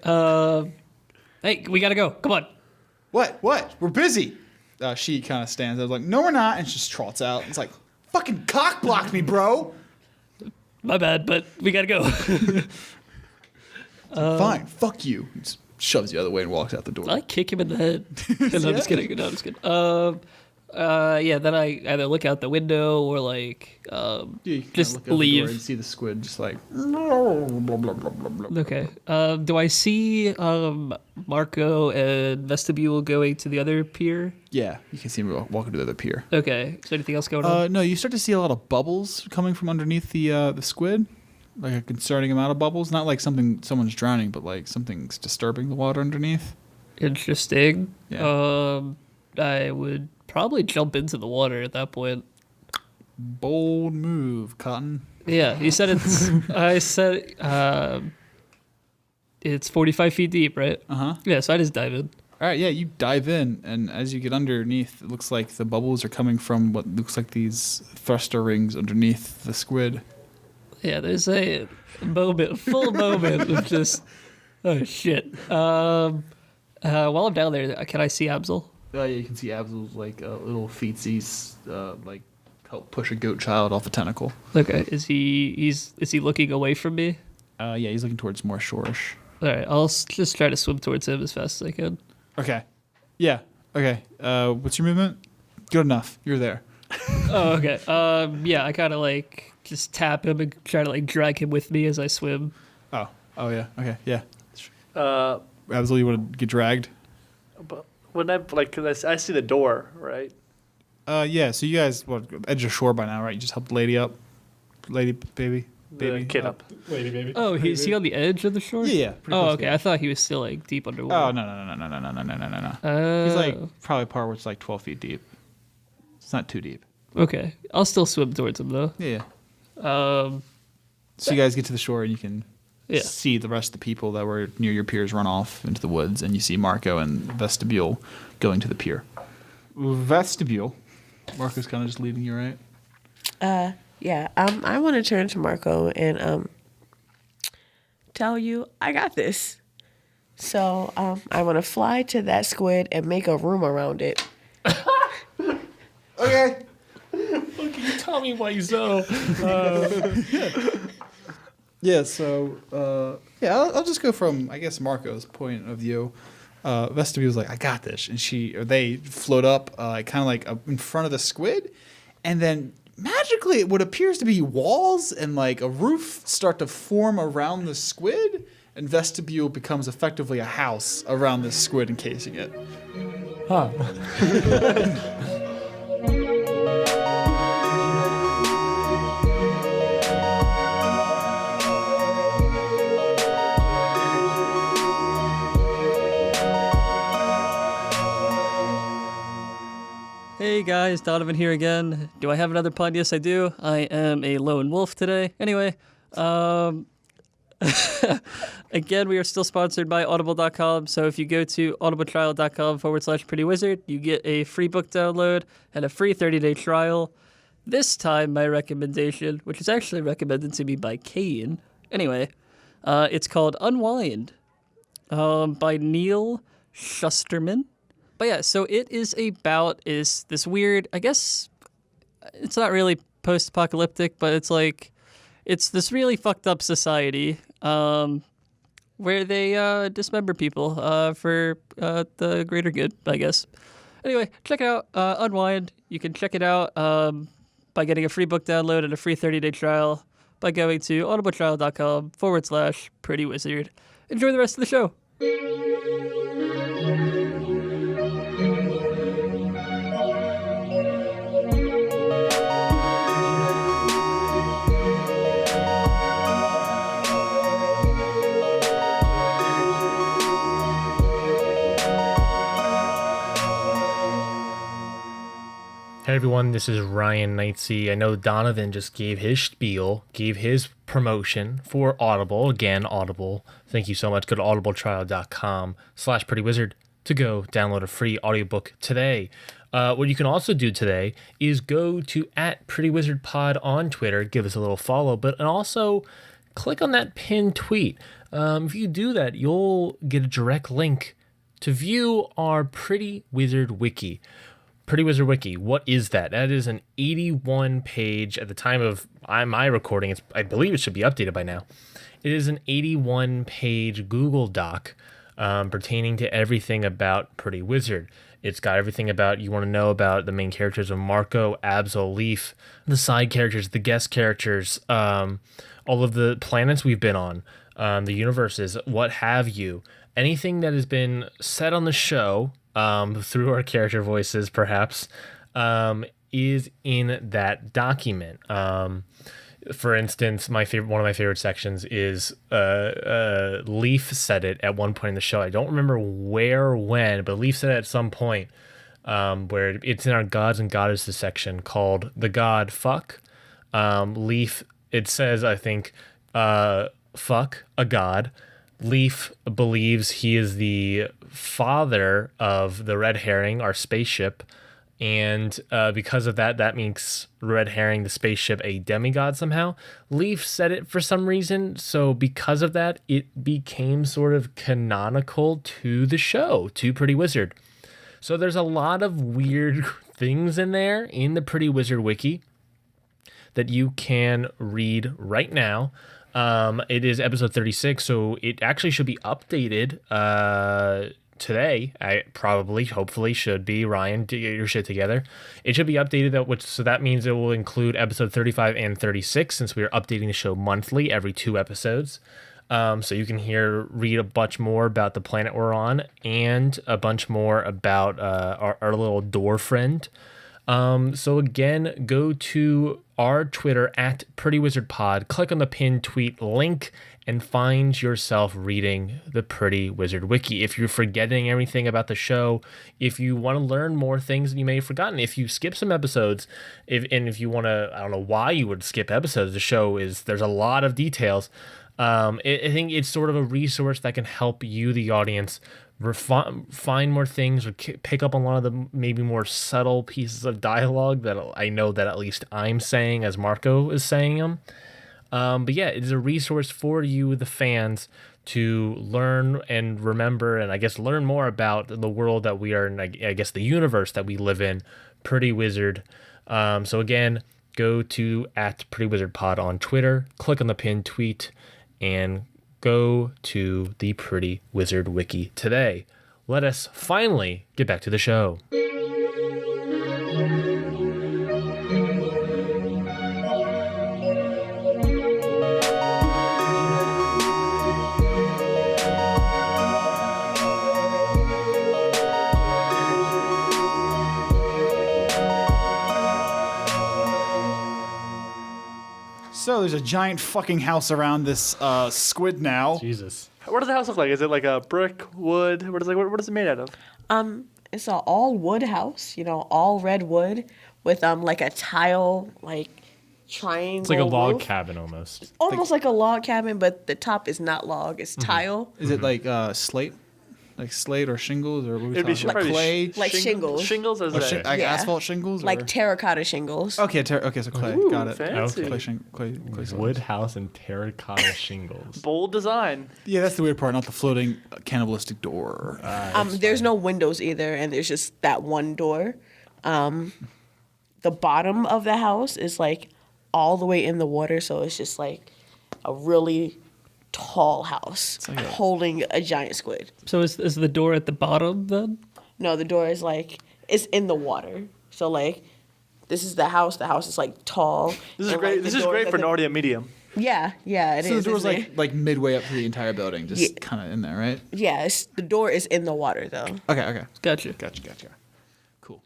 Hey, we gotta go. Come on. What? We're busy. She kind of stands there like, no, we're not, and she just trots out. It's like, fucking cock blocked me, bro. My bad, but we gotta go. Fine, fuck you. He just shoves you the other way and walks out the door. I kick him in the head. No, I'm just kidding. No, I'm just kidding. Yeah, then I either look out the window or like You can just look out the door leave. and see the squid just like. Okay. Do I see Marco and Vestibule going to the other pier? Yeah, you can see him walking to the other pier. Okay. Is there anything else going on? No, you start to see a lot of bubbles coming from underneath the squid, like a concerning amount of bubbles. Not like someone's drowning, but like something's disturbing the water underneath. Interesting. Yeah. I would probably jump into the water at that point. Bold move, Cotton. Yeah, you said it's. I said it's 45 feet deep, right? Uh-huh. Yeah, so I just dive in. All right, yeah, you dive in, and as you get underneath, it looks like the bubbles are coming from what looks like these thruster rings underneath the squid. Yeah, there's a full moment of just, oh shit. While I'm down there, can I see Abzael? Yeah, you can see Abzael's like little feetsies, like help push a goat child off a tentacle. Okay, is he looking away from me? Yeah, he's looking towards more shorish. All right, I'll just try to swim towards him as fast as I can. Okay. Yeah. Okay. What's your movement? Good enough. You're there. Oh, okay. Yeah, I kind of like just tap him and try to like drag him with me as I swim. Oh. Oh yeah. Okay. Yeah. Uh, Abzael, you want to get dragged? but when cause I see the door, right? Yeah. So you guys, edge of shore by now, right? You just helped the lady up, baby. The kid up. Lady baby. Oh, is he on the edge of the shore? Yeah. Pretty Oh, close okay. to I thought he was still like deep underwater. Oh no. Oh. He's like probably part where it's like 12 feet deep. It's not too deep. Okay, I'll still swim towards him though. Yeah. Um, So you guys get to the shore and you can Yeah. see the rest of the people that were near your piers run off into the woods, and you see Marco and Vestibule going to the pier. Vestibule. Marco's kind of just leading you, right? Yeah. I want to turn to Marco and tell you I got this. So I want to fly to that squid and make a room around it. Okay. Tommy Wiseau. Yeah, so, I'll just go from, I guess, Marco's point of view. Vestibule's like, I got this. And they float up kind of like in front of the squid. And then magically, what appears to be walls and like a roof start to form around the squid. And Vestibule becomes effectively a house around this squid, encasing it. Huh. Hey guys, Donovan here again. Do I have another pun? Yes, I do. I am a lone wolf today. Anyway, again, we are still sponsored by Audible.com. So if you go to audibletrial.com/prettywizard, you get a free book download and a free 30-day trial. This time, my recommendation, which is actually recommended to me by Kane. Anyway, it's called Unwind by Neil Shusterman. But yeah, so it is about this weird, I guess it's not really post-apocalyptic, but it's like, it's this really fucked up society where they dismember people for the greater good, I guess. Anyway, check it out, Unwind. You can check it out by getting a free book download and a free 30-day trial by going to audibletrial.com/prettywizard. Enjoy the rest of the show. Hey everyone, this is Ryan Neitzey. I know Donovan just gave his spiel, gave his promotion for Audible. Again, Audible. Thank you so much. Go to audibletrial.com/prettywizard to go download a free audiobook today. What you can also do today is go to @prettywizardpod on Twitter, give us a little follow, and also click on that pinned tweet. If you do that, you'll get a direct link to view our Pretty Wizard Wiki. Pretty Wizard Wiki, what is that? That is an 81-page, at the time of my recording, I believe it should be updated by now. It is an 81-page Google Doc pertaining to everything about Pretty Wizard. It's got everything about you want to know about the main characters of Marco, Abzael, Leaf, the side characters, the guest characters, all of the planets we've been on, the universes, what have you. Anything that has been said on the show, through our character voices, perhaps, is in that document. For instance, one of my favorite sections is Leaf said it at one point in the show. I don't remember where or when, but Leaf said it at some point, where it's in our Gods and Goddesses section called The God Fuck. Leaf, it says, I think, fuck a god. Leaf believes he is the father of the red herring, our spaceship. And because of that, that makes Red Herring, the spaceship, a demigod somehow. Leaf said it for some reason, so because of that, it became sort of canonical to the show, to Pretty Wizard. So there's a lot of weird things in there in the Pretty Wizard wiki that you can read right now. It is episode 36, so it actually should be updated today. Hopefully should be. Ryan, to get your shit together. It should be updated, so that means it will include episode 35 and 36, since we are updating the show monthly, every 2 episodes. So you can read a bunch more about the planet we're on, and a bunch more about our little door friend. So again, go to our Twitter at Pretty Wizard Pod, click on the pinned tweet link, and find yourself reading the Pretty Wizard Wiki. If you're forgetting everything about the show, if you want to learn more things that you may have forgotten, if you skip some episodes, if you want to, I don't know why you would skip episodes. The show there's a lot of details. I think it's sort of a resource that can help you, the audience, find more things, or pick up on a lot of the maybe more subtle pieces of dialogue that I know that at least I'm saying as Marco is saying them. But yeah, it is a resource for you, the fans, to learn and remember, and I guess learn more about the world that we are in, I guess the universe that we live in, Pretty Wizard. So again, go to at Pretty Wizard Pod on Twitter, click on the pinned tweet, and go to the Pretty Wizard Wiki today. Let us finally get back to the show. So there's a giant fucking house around this squid now. Jesus. What does the house look like? Is it like a brick, wood? What is it made out of? It's an all wood house, all red wood with like a tile triangle. It's like a log roof. cabin almost. Almost like a log cabin, but the top is not log; it's tile. Is it like slate? Like slate or shingles, or what are we It'd be talking about? probably clay? Like shingles. Shingles as Or that. like Yeah. asphalt shingles? Or? Like terracotta shingles. Okay, okay, so clay. Ooh, Got it. fancy. Okay. Clay Wood house and terracotta shingles. Bold design. Yeah, that's the weird part, not the floating cannibalistic door. There's no windows either, and there's just that one door. The bottom of the house is all the way in the water, so it's just like a really tall house holding a giant squid. So is the door at the bottom then? No, the door is it's in the water. So this is the house. The house is tall. This is and, great. the This is doors great at for an the- audio medium. Yeah, it is. So the door's isn't it? like midway up to the entire building, just kind of in there, right? Yeah, the door is in the water though. Okay. Gotcha. Gotcha. Cool.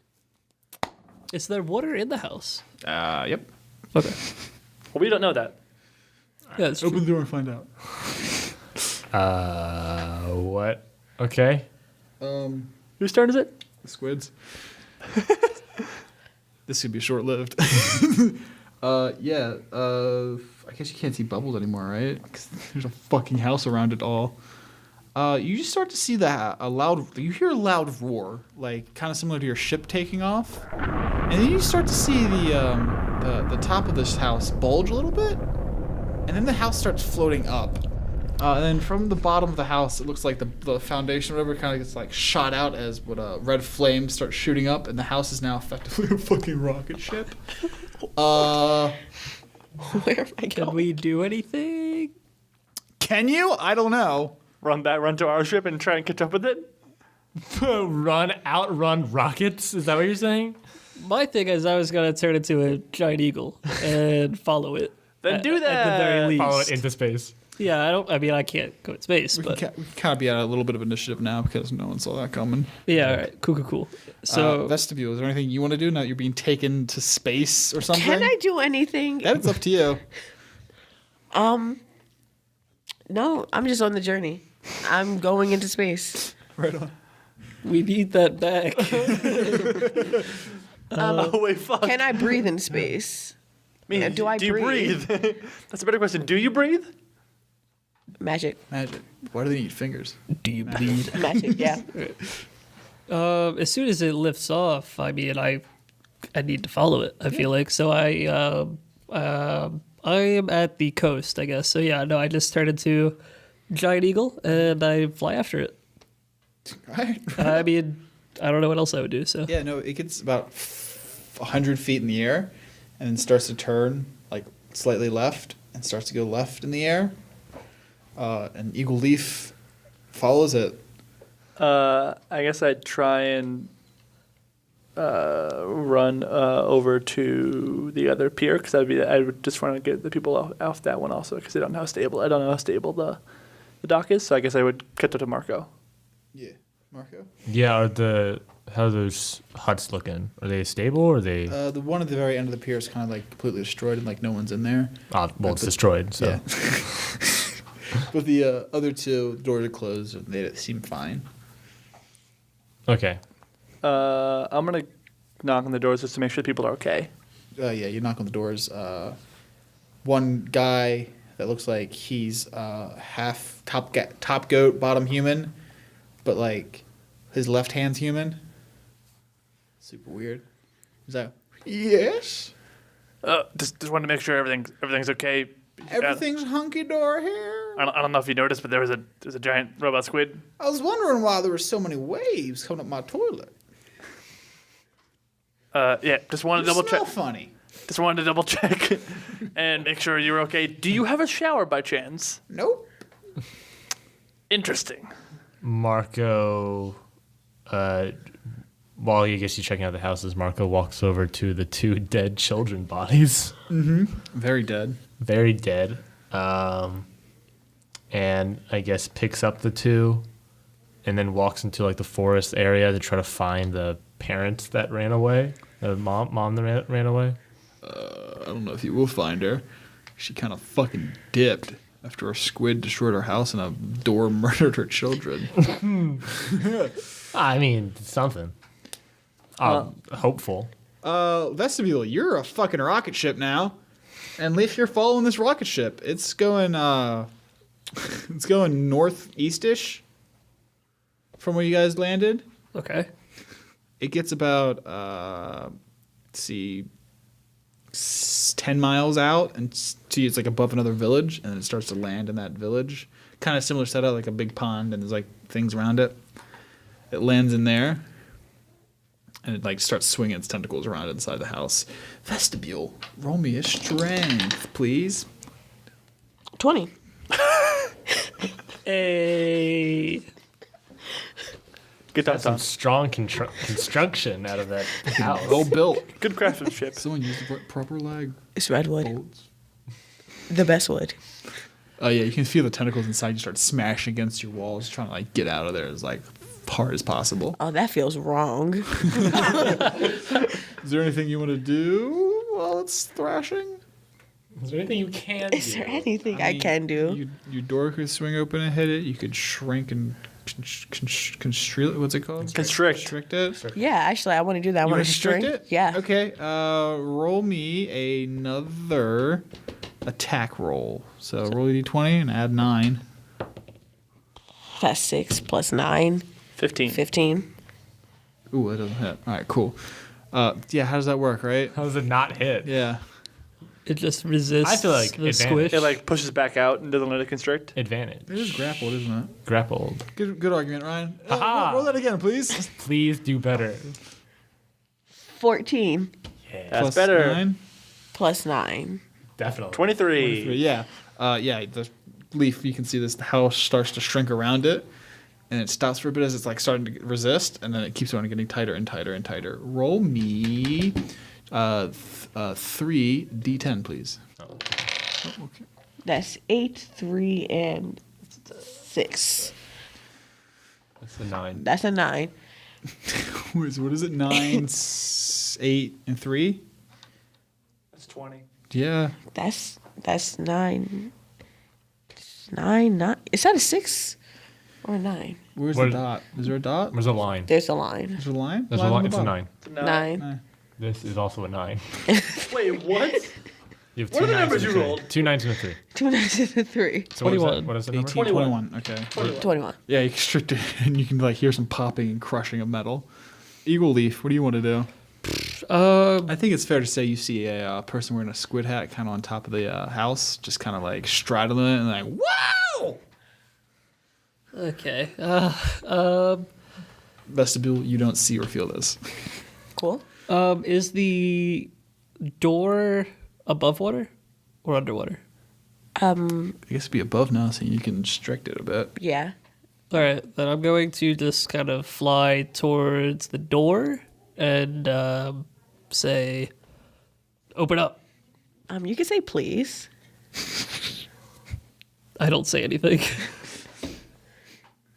Is there water in the house? Yep. Okay. Well, we don't know that. Yeah, that's true. Open the door and find out. What? Okay. Whose turn is it? The squids. This could be short-lived. I guess you can't see bubbles anymore, right? 'Cause there's a fucking house around it all. You just start to see you hear a loud roar, kind of similar to your ship taking off. And then you start to see the top of this house bulge a little bit. And then the house starts floating up. And then from the bottom of the house, it looks like the foundation or whatever kind of gets shot out as red flames start shooting up, and the house is now effectively a fucking rocket ship. Where am I Can going? we do anything? Can you? I don't know. Run to our ship and try and catch up with it. outrun rockets? Is that what you're saying? My thing is, I was gonna turn into a giant eagle and follow it. Then do that. At the very least. Follow it into space. Yeah, I can't go to space, We but can kind of be at a little bit of initiative now because no one saw that coming. yeah, all right, cool. So Vestibule, is there anything you want to do now that you're being taken to space or something? Can I do anything? That's up to you. No, I'm just on the journey. I'm going into space. Right on. we need that back. Oh wait, fuck. Can I breathe in space? Do I you breathe? That's a better question. Do you breathe? Magic. Magic. Why do they need fingers? Do you bleed? Magic, yeah. As soon as it lifts off, I mean, I need to follow it. I feel like so. I am at the coast, I guess. So yeah, no, I just turned into giant eagle and I fly after it. Right. I mean, I don't know what else I would do. So Yeah, no, it gets about 100 feet in the air and then starts to turn like slightly left and starts to go left in the air. An eagle leaf follows it. I guess I'd try and run over to the other pier because I would just want to get the people off that one also because I don't know how stable the dock is. So I guess I would cut to Marco. Yeah. Marco? Yeah, how are those huts looking? Are they stable or are they? The one at the very end of the pier is kind of like completely destroyed and like no one's in there. Well, it's destroyed. So Yeah. But the other two, the doors are closed and they seem fine. okay. I'm gonna knock on the doors just to make sure people are okay. Yeah, you knock on the doors. One guy that looks like he's half top goat, bottom human, but like his left hand's human. Super weird. He's like, yes, Just wanted to make sure everything's okay. everything's hunky dory here. I don't know if you noticed, but there's a giant robot squid. I was wondering why there were so many waves coming up my toilet. Yeah, just wanted to double Smell check. funny. Just wanted to double check and make sure you were okay. Do you have a shower by chance? Nope. Interesting. Marco, while I guess you're checking out the houses, Marco walks over to the two dead children bodies. Very dead. Very dead. And I guess picks up the two and then walks into like the forest area to try to find the parents that ran away. The mom that ran away. I don't know if you will find her. She kind of fucking dipped after a squid destroyed her house and a door murdered her children. I mean, something. Hopeful. Vestibule, you're a fucking rocket ship now. And if you're following this rocket ship, it's going northeast-ish from where you guys landed. okay. It gets about 10 miles out and see it's like above another village, and then it starts to land in that village. Kind of similar setup, like a big pond, and there's like things around it. It lands in there, and it like starts swinging its tentacles around inside the house. Vestibule, roll me a strength, please. 20. Hey. Good time, Got some son. strong construction out of that house. Well built. Good craftsmanship. Someone used the proper lag It's redwood. bolts. The best wood. Oh yeah, you can feel the tentacles inside. You start smashing against your walls, trying to like get out of there as like hard as possible. Oh, that feels wrong. Is there anything you want to do while it's thrashing? Is there anything you can Is there anything I can do? Your door could swing open and hit it. You could shrink and constrict. What's it called? Constrict. Constrict it. Yeah, actually, I want to do that. I You want want to to constrict shrink. it? Yeah. Okay. Roll me another attack roll. So roll a d20 and add 9. That's 6 plus 9. 15. 15. Ooh, that doesn't hit. All right, cool. Yeah, how does that work, right? How does it not hit? Yeah. It just resists I feel like the advantage. squish. It like pushes back out and doesn't let it constrict. Advantage. It is grappled, isn't it? Grappled. Good argument, Ryan. Aha. Roll that again, please. Please do better. 14 That's Plus better. 9. plus 9. Definitely. 23. Yeah. Yeah, the leaf, you can see this, the house starts to shrink around it. and it stops for a bit as it's like starting to resist, and then it keeps on getting tighter and tighter and tighter. Roll me 3 d10, please. Oh, okay. That's 8, 3, and 6. That's a 9. That's a 9. What is it? 9, 8, and 3? That's 20. Yeah. That's 9. 9. Is that a 6 or a 9? Where's What- the dot? Is there a dot? There's a line. There's a line. Is there a line? There's a on line. the It's a bottom. 9. 9. This is also a 9. Wait, what? You have What are the 9s numbers and a you 3. rolled? 2 9s and a 3. 2 9s and a 3. So what is that? 21. What is the number? 18, 21. Okay. 21. Yeah, you constrict it, and you can like hear some popping and crushing of metal. Eagle Leaf, what do you want to do? I think it's fair to say you see a person wearing a squid hat kind of on top of the house, just kind of like straddling it and like, wow! Okay. Vestibule, you don't see or feel this. Cool. Is the door above water or underwater? I guess it'd be above now, so you can constrict it a bit. Yeah. All right, then I'm going to just kind of fly towards the door and say, "Open up." You can say please. I don't say anything.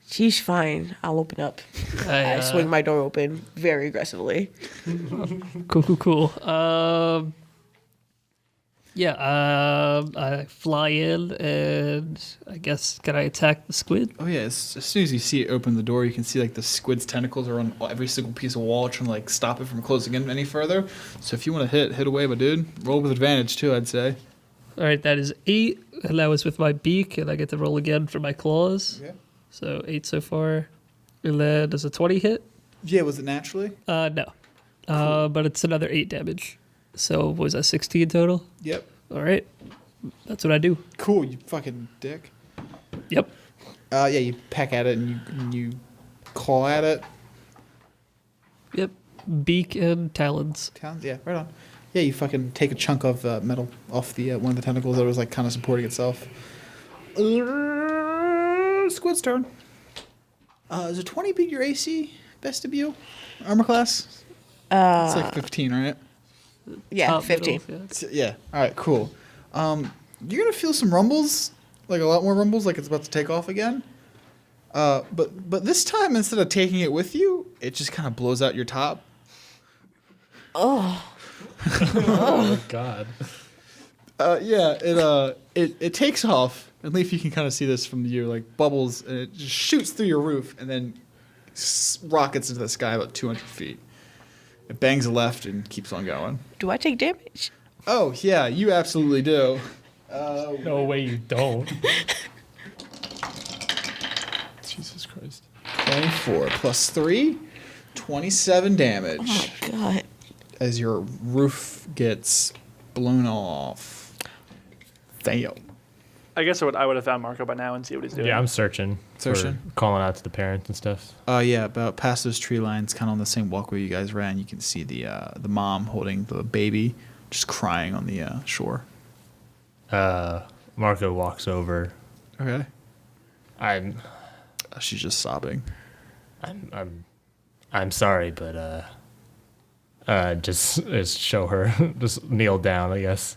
She's fine. I'll open up. I swing my door open very aggressively. Cool. I fly in and I guess can I attack the squid? Oh yeah, as soon as you see it open the door, you can see like the squid's tentacles are on every single piece of wall, trying to like stop it from closing in any further. So if you want to hit away, my dude. Roll with advantage too, I'd say. All right, that is 8, and that was with my beak, and I get to roll again for my claws. Yeah. So 8 so far. And then does a 20 hit? Yeah, was it naturally? No. But it's another 8 damage. So what was that 16 total? Yep. All right. That's what I do. Cool, you fucking dick. Yep. Yeah, you peck at it and you claw at it. Yep. Beak and talons. Yeah, right on. Yeah, you fucking take a chunk of metal off the one of the tentacles that was like kind of supporting itself. Squid's turn. Does a 20 beat your AC, Vestibule? Armor class? It's like 15, right? Yeah, Top 15. middle, yeah. Yeah. All right, cool. You're going to feel some rumbles, like a lot more rumbles, like it's about to take off again. But this time, instead of taking it with you, it just kind of blows out your top. Oh God. Yeah, it takes off. And Leaf, you can kind of see this from you, like bubbles, and it just shoots through your roof and then rockets into the sky about 200 feet. It bangs a left and keeps on going. Do I take damage? Oh, yeah, you absolutely do. No way you don't. Jesus Christ. 24 plus 3, 27 damage. Oh my god. As your roof gets blown off. Fail. I guess I would have found Marco by now and see what he's doing. Yeah, I'm searching. Searching? For calling out to the parents and stuff. Yeah, about past those tree lines, kind of on the same walkway you guys ran, you can see the mom holding the baby, just crying on the shore. Marco walks over. Okay. She's just sobbing. I'm sorry, but just show her. Just kneel down, I guess.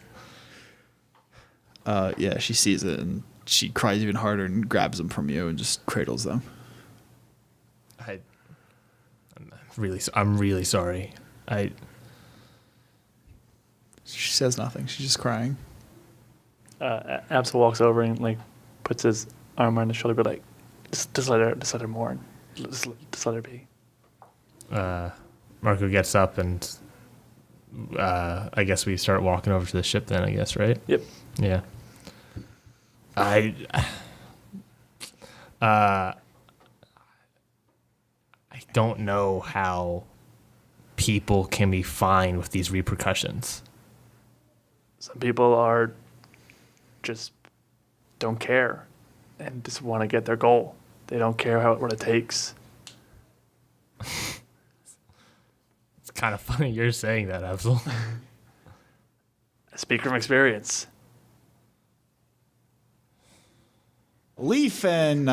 Yeah, she sees it and she cries even harder and grabs them from you and just cradles them. I'm really sorry. She says nothing. She's just crying. Abzael walks over and like puts his arm around his shoulder, but like just let her mourn. Just let her be. Marco gets up and I guess we start walking over to the ship then, I guess, right? Yep. Yeah. I don't know how people can be fine with these repercussions. Some people are just don't care and just want to get their goal. They don't care what it takes. It's kind of funny you're saying that, Abzael. I speak from experience. Leaf and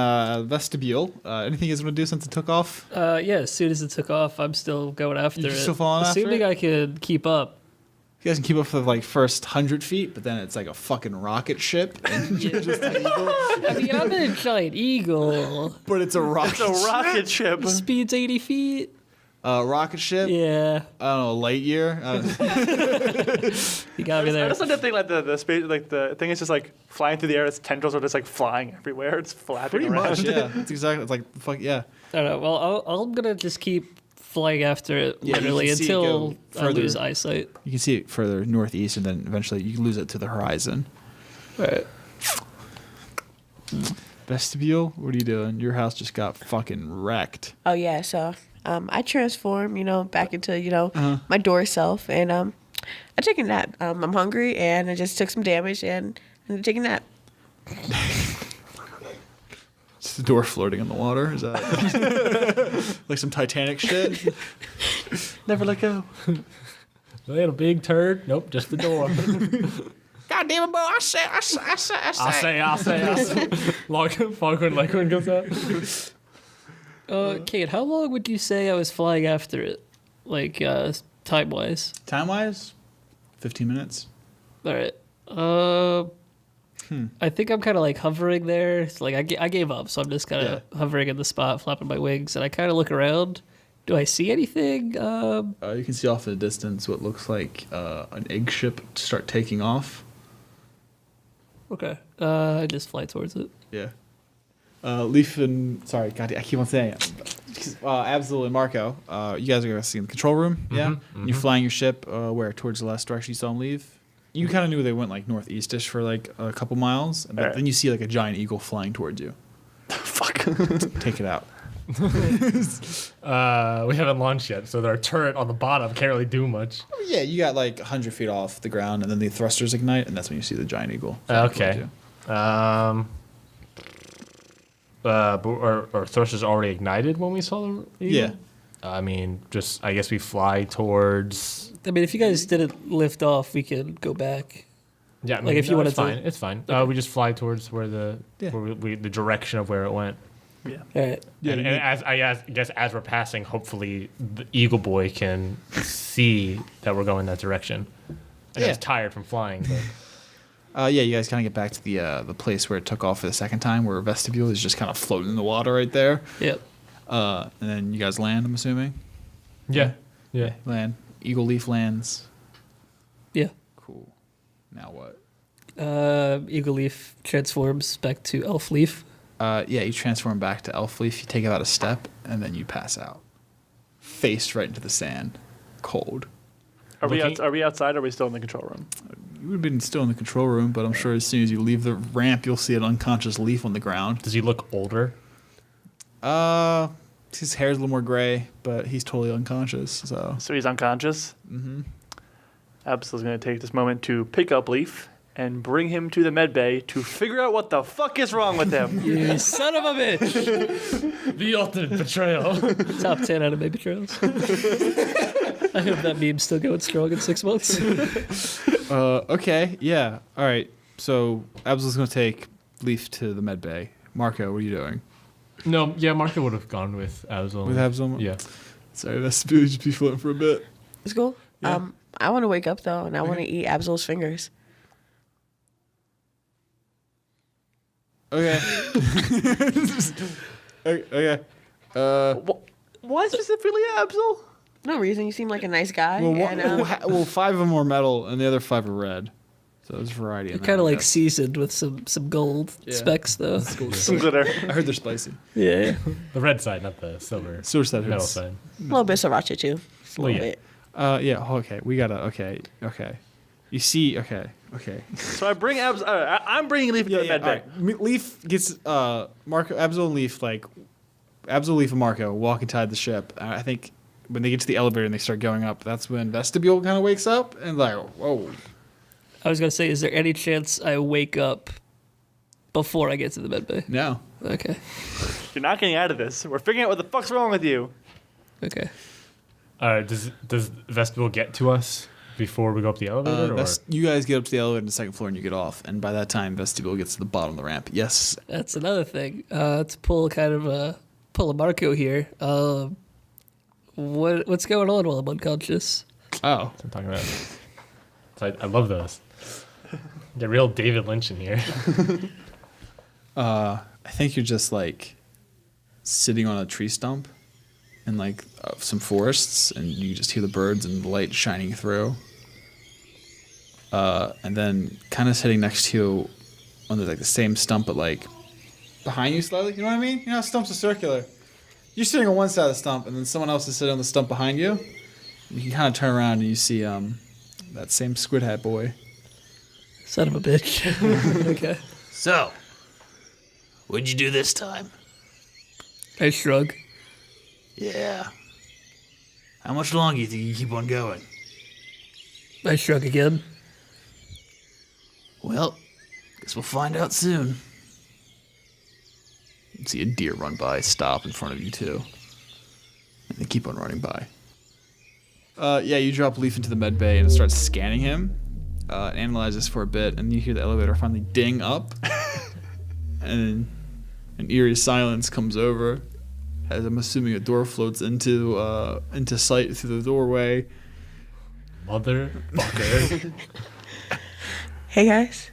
Vestibule. Anything you guys want to do since it took off? Yeah, as soon as it took off, I'm still going after You're it. still following after Assuming it? I could keep up. You guys can keep up for like first 100 feet, but then it's like a fucking rocket ship, and you're just an eagle. I mean, I'm in a giant eagle. But it's a rocket. It's a rocket ship. Speed's 80 feet. Rocket ship. Yeah, I don't know, light year. you got me I there. just like the thing, like the space, like the thing is just like flying through the air. Its tendrils are just like flying everywhere. It's flapping Pretty around. much, yeah. It's exactly. It's like fuck yeah. I don't know. Well, I'm gonna just keep flying after it Yeah, you literally can see it until go I further. lose eyesight. You can see it further northeast, and then eventually you lose it to the horizon. All right. Vestibule, what are you doing? Your house just got fucking wrecked. Oh yeah, so I transform, back into my door self, and I took a nap. I'm hungry, and I just took some damage, and I'm taking a nap. It's the door floating in the water. Is that like some Titanic shit? Never let go. They had a big turd. Nope, just the door. God damn it, boy! I say. Foghorn Leghorn comes out. Kate, how long would you say I was flying after it? Like, time wise? Time wise, 15 minutes. All right. I think I'm kind of like hovering there. It's like I gave up, so I'm just kind of hovering in the spot, flapping my wings, and I kind of look around. Do I see anything? You can see off in the distance what looks like an egg ship start taking off. Okay. I just fly towards it. Yeah. Leaf and sorry, God, I keep on saying it. Abzael and Marco, you guys are gonna see in the control room. Yeah. And you're flying your ship where towards the last direction you saw them leave. You kind of knew they went like northeastish for like a couple miles, but Alright. then you see like a giant eagle flying towards you. Fuck. Take it out. We haven't launched yet, so their turret on the bottom can't really do much. Yeah, you got like 100 feet off the ground, and then the thrusters ignite, and that's when you see the giant eagle. flying Okay. towards you. Or thrusters already ignited when we saw the eagle? Yeah. I mean, just I guess we fly towards. I mean, if you guys didn't lift off, we could go back. Yeah, I mean, Like, if you wanted it's to- fine. It's fine. We just fly towards where the the direction of where it went. Yeah. All right. Yeah, and you- as I guess as we're passing, hopefully the Eagle Boy can see that we're going that direction. I know Yeah. he's tired from flying, but Yeah, you guys kind of get back to the place where it took off for the second time, where Vestibule is just kind of floating in the water right there. Yep. And then you guys land, I'm assuming. yeah. Land. Eagle Leaf lands. Yeah. Cool. Now what? Eagle Leaf transforms back to Elf Leaf. Yeah, you transform back to Elf Leaf. You take about a step, and then you pass out, face right into the sand, cold. Are we Looking- outside? Or are we still in the control room? You would have been still in the control room, but I'm sure as soon as you leave the ramp, you'll see an unconscious Leaf on the ground. Does he look older? His hair's a little more gray, but he's totally unconscious. So So he's unconscious. Mm-hmm. Abzael's going to take this moment to pick up Leaf and bring him to the med bay to figure out what the fuck is wrong with him. You son of a bitch! The ultimate betrayal. Top 10 anime betrayals. I hope that meme's still going strong in 6 months. okay, yeah, all right. So Abzael's gonna take Leaf to the med bay. Marco, what are you doing? No, yeah, Marco would have gone with Abzael. With Abzael? Yeah. Sorry, that's just be floating for a bit. It's cool. Yeah. I want to wake up though, and I want to eat Abzael's fingers. Okay. Okay. Why specifically Abzael? No reason. You seem like a nice guy. Well, and, 5 of them are metal, and the other 5 are red. So there's variety. in that, Kind of I like guess. seasoned with some gold specks, though. Some glitter. I heard they're spicy. Yeah. The red side, not the silver. Silver side Metal hurts. side. a little bit of sriracha too. Just a Well, little yeah. bit. Yeah. Okay. We gotta. Okay. You see. Okay. So I bring Abzael. I'm bringing Leaf to the med bay. Alright. Leaf gets Marco, Abzael, and Leaf Abzael, Leaf, and Marco walk inside the ship. I think when they get to the elevator and they start going up, that's when Vestibule kind of wakes up and like, whoa. I was going to say, is there any chance I wake up before I get to the med bay? No. Okay. You're not getting out of this. We're figuring out what the fuck's wrong with you. Okay. Does Vestibule get to us before we go up the elevator? Or? You guys get up to the elevator on the second floor and you get off, and by that time, vestibule gets to the bottom of the ramp. Yes. That's another thing. To pull a Marco here. What's going on while I'm unconscious? Oh. That's what I'm talking about. So I love those. Get real David Lynch in here. I think you're just like sitting on a tree stump in like some forests, and you just hear the birds and the light shining through. And then kind of sitting next to you on like the same stump, but like behind you slightly. You know what I mean? You know how stumps are circular. You're sitting on one side of the stump, and then someone else is sitting on the stump behind you. You can kind of turn around and you see that same squid hat boy. Son of a bitch. Okay. So, what'd you do this time? I shrug. Yeah. How much longer do you think you keep on going? I shrug again. Well, guess we'll find out soon. You see a deer run by, stop in front of you too. And they keep on running by. Yeah, you drop Leaf into the med bay and start scanning him. Analyze this for a bit, and you hear the elevator finally ding up. And an eerie silence comes over, as I'm assuming a door floats into sight through the doorway. Motherfucker. Hey guys,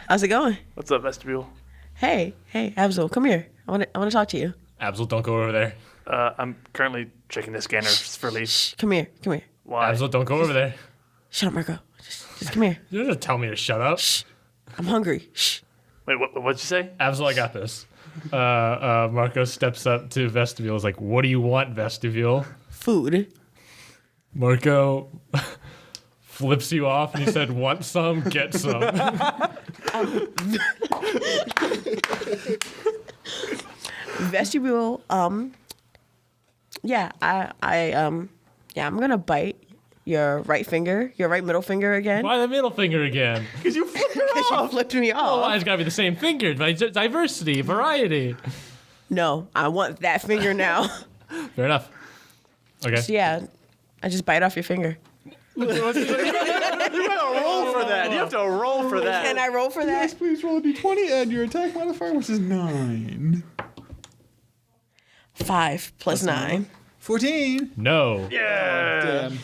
how's it going? What's up, vestibule? Hey, Abzael, come here. I want to talk to you. Abzael, don't go over there. I'm currently checking the scanners for Leaf. Shh, come here. Why? Abzael, don't go over there. Shut up, Marco. Just come here. You don't have to tell me to shut up. Shh, I'm hungry. Shh. Wait, what'd you say? Abzael, I got this. Marco steps up to Vestibule. Is like, what do you want, Vestibule? Food. Marco flips you off and he said, want some, get some. Vestibule. Yeah, I'm gonna bite your right middle finger again. Why the middle finger again? Because you flipped it Because you flipped me Oh, off. it's got to be the same finger. Diversity, variety. No, I want that finger now. Fair enough. Okay. So yeah, I just bite off your finger. You have to roll for that. You have to roll for that. Can I roll for that? Yes, please roll a d20 and your attack modifier, which is 9. 5 plus 9. 14. No. Yeah. Damn.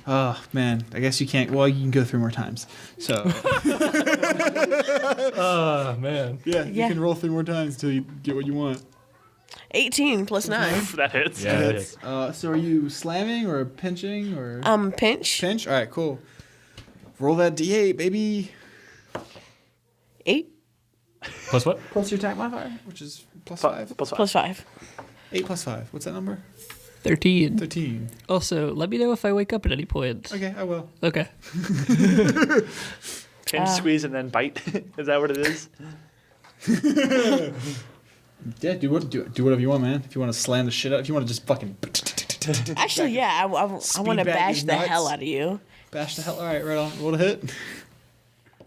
Oh, man. I guess you can't. Well, you can go 3 more times. So, Oh, man. yeah, Yeah. you can roll 3 more times until you get what you want. 18 plus 9. That hits. Yeah, it is. So are you slamming or pinching or? Pinch. Pinch? All right, cool. Roll that d8, baby. 8 Plus what? Plus your attack modifier, which is plus 5. Plus 5. plus 5. 8 plus 5. What's that number? 13. 13. Also, let me know if I wake up at any point. Okay, I will. Okay. Pinch, squeeze, and then bite. Is that what it is? Yeah, do whatever you want, man. If you want to slam the shit out, if you want to just fucking Actually, yeah, I want to Speed bag bash is the nuts. hell out of you. bash the hell. All right, right on. Roll a hit.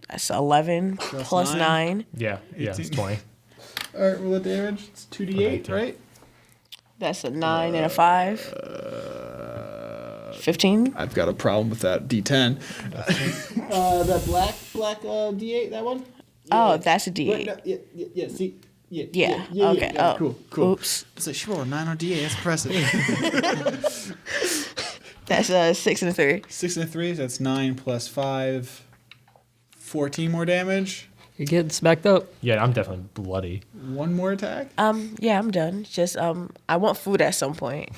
That's 11 plus 9. Yeah, it's 20. All right, roll the damage. It's 2d8, right? That's a 9 and a 5. 15. I've got a problem with that d10. That black d8, that one? Oh, that's a Wait, D8. no, yeah, see? Yeah, okay. Yeah, Oh, cool. oops. It's like, she rolled a 9 on d8. That's impressive. That's a 6 and a 3. 6 and a 3, so that's 9 plus 5. 14 more damage. You're getting smacked up. Yeah, I'm definitely bloody. 1 more attack. Yeah, I'm done. Just I want food at some point.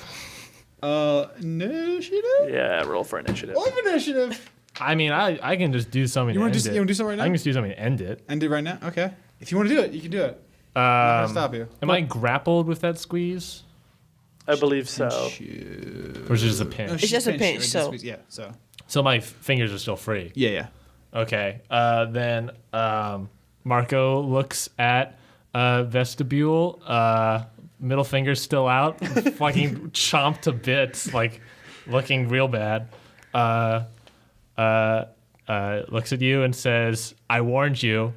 Initiative? Yeah, roll for initiative. Roll for initiative. I mean, I can just do something You to wanna end do- it. you wanna do something right now? I can just do something to end it. End it right now? Okay. If you want to do it, you can do it. I'm not going to stop you. Am I grappled with that squeeze? I believe so. Or is it just a pinch? It's just a pinch, right? so- Yeah, so. So my fingers are still free. Yeah. Okay. Then Marco looks at Vestibule. Middle finger's still out. Fucking chomped to bits, like looking real bad. Looks at you and says, I warned you.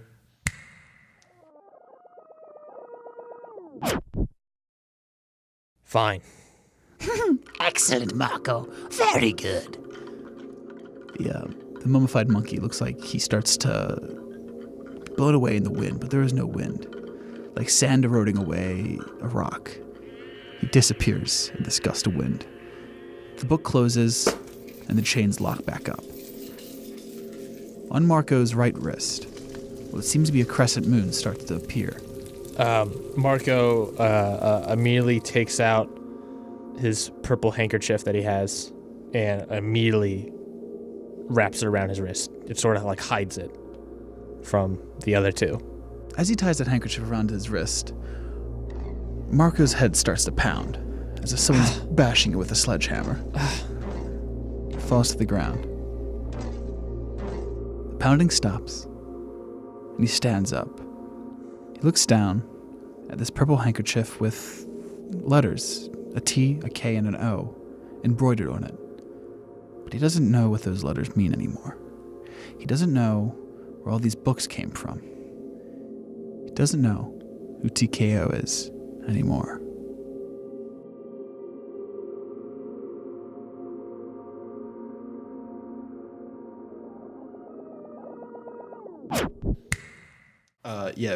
Fine. Excellent, Marco. Very good. The mummified monkey looks like he starts to blown away in the wind, but there is no wind. Like sand eroding away a rock. He disappears in this gust of wind. The book closes, and the chains lock back up. On Marco's right wrist, what seems to be a crescent moon starts to appear. Marco immediately takes out his purple handkerchief that he has and immediately wraps it around his wrist. It sort of like hides it from the other two. As he ties that handkerchief around his wrist, Marco's head starts to pound, as if someone's bashing it with a sledgehammer. He falls to the ground. The pounding stops, and he stands up. He looks down at this purple handkerchief with letters, a T, a K, and an O, embroidered on it. But he doesn't know what those letters mean anymore. He doesn't know where all these books came from. He doesn't know who TKO is anymore.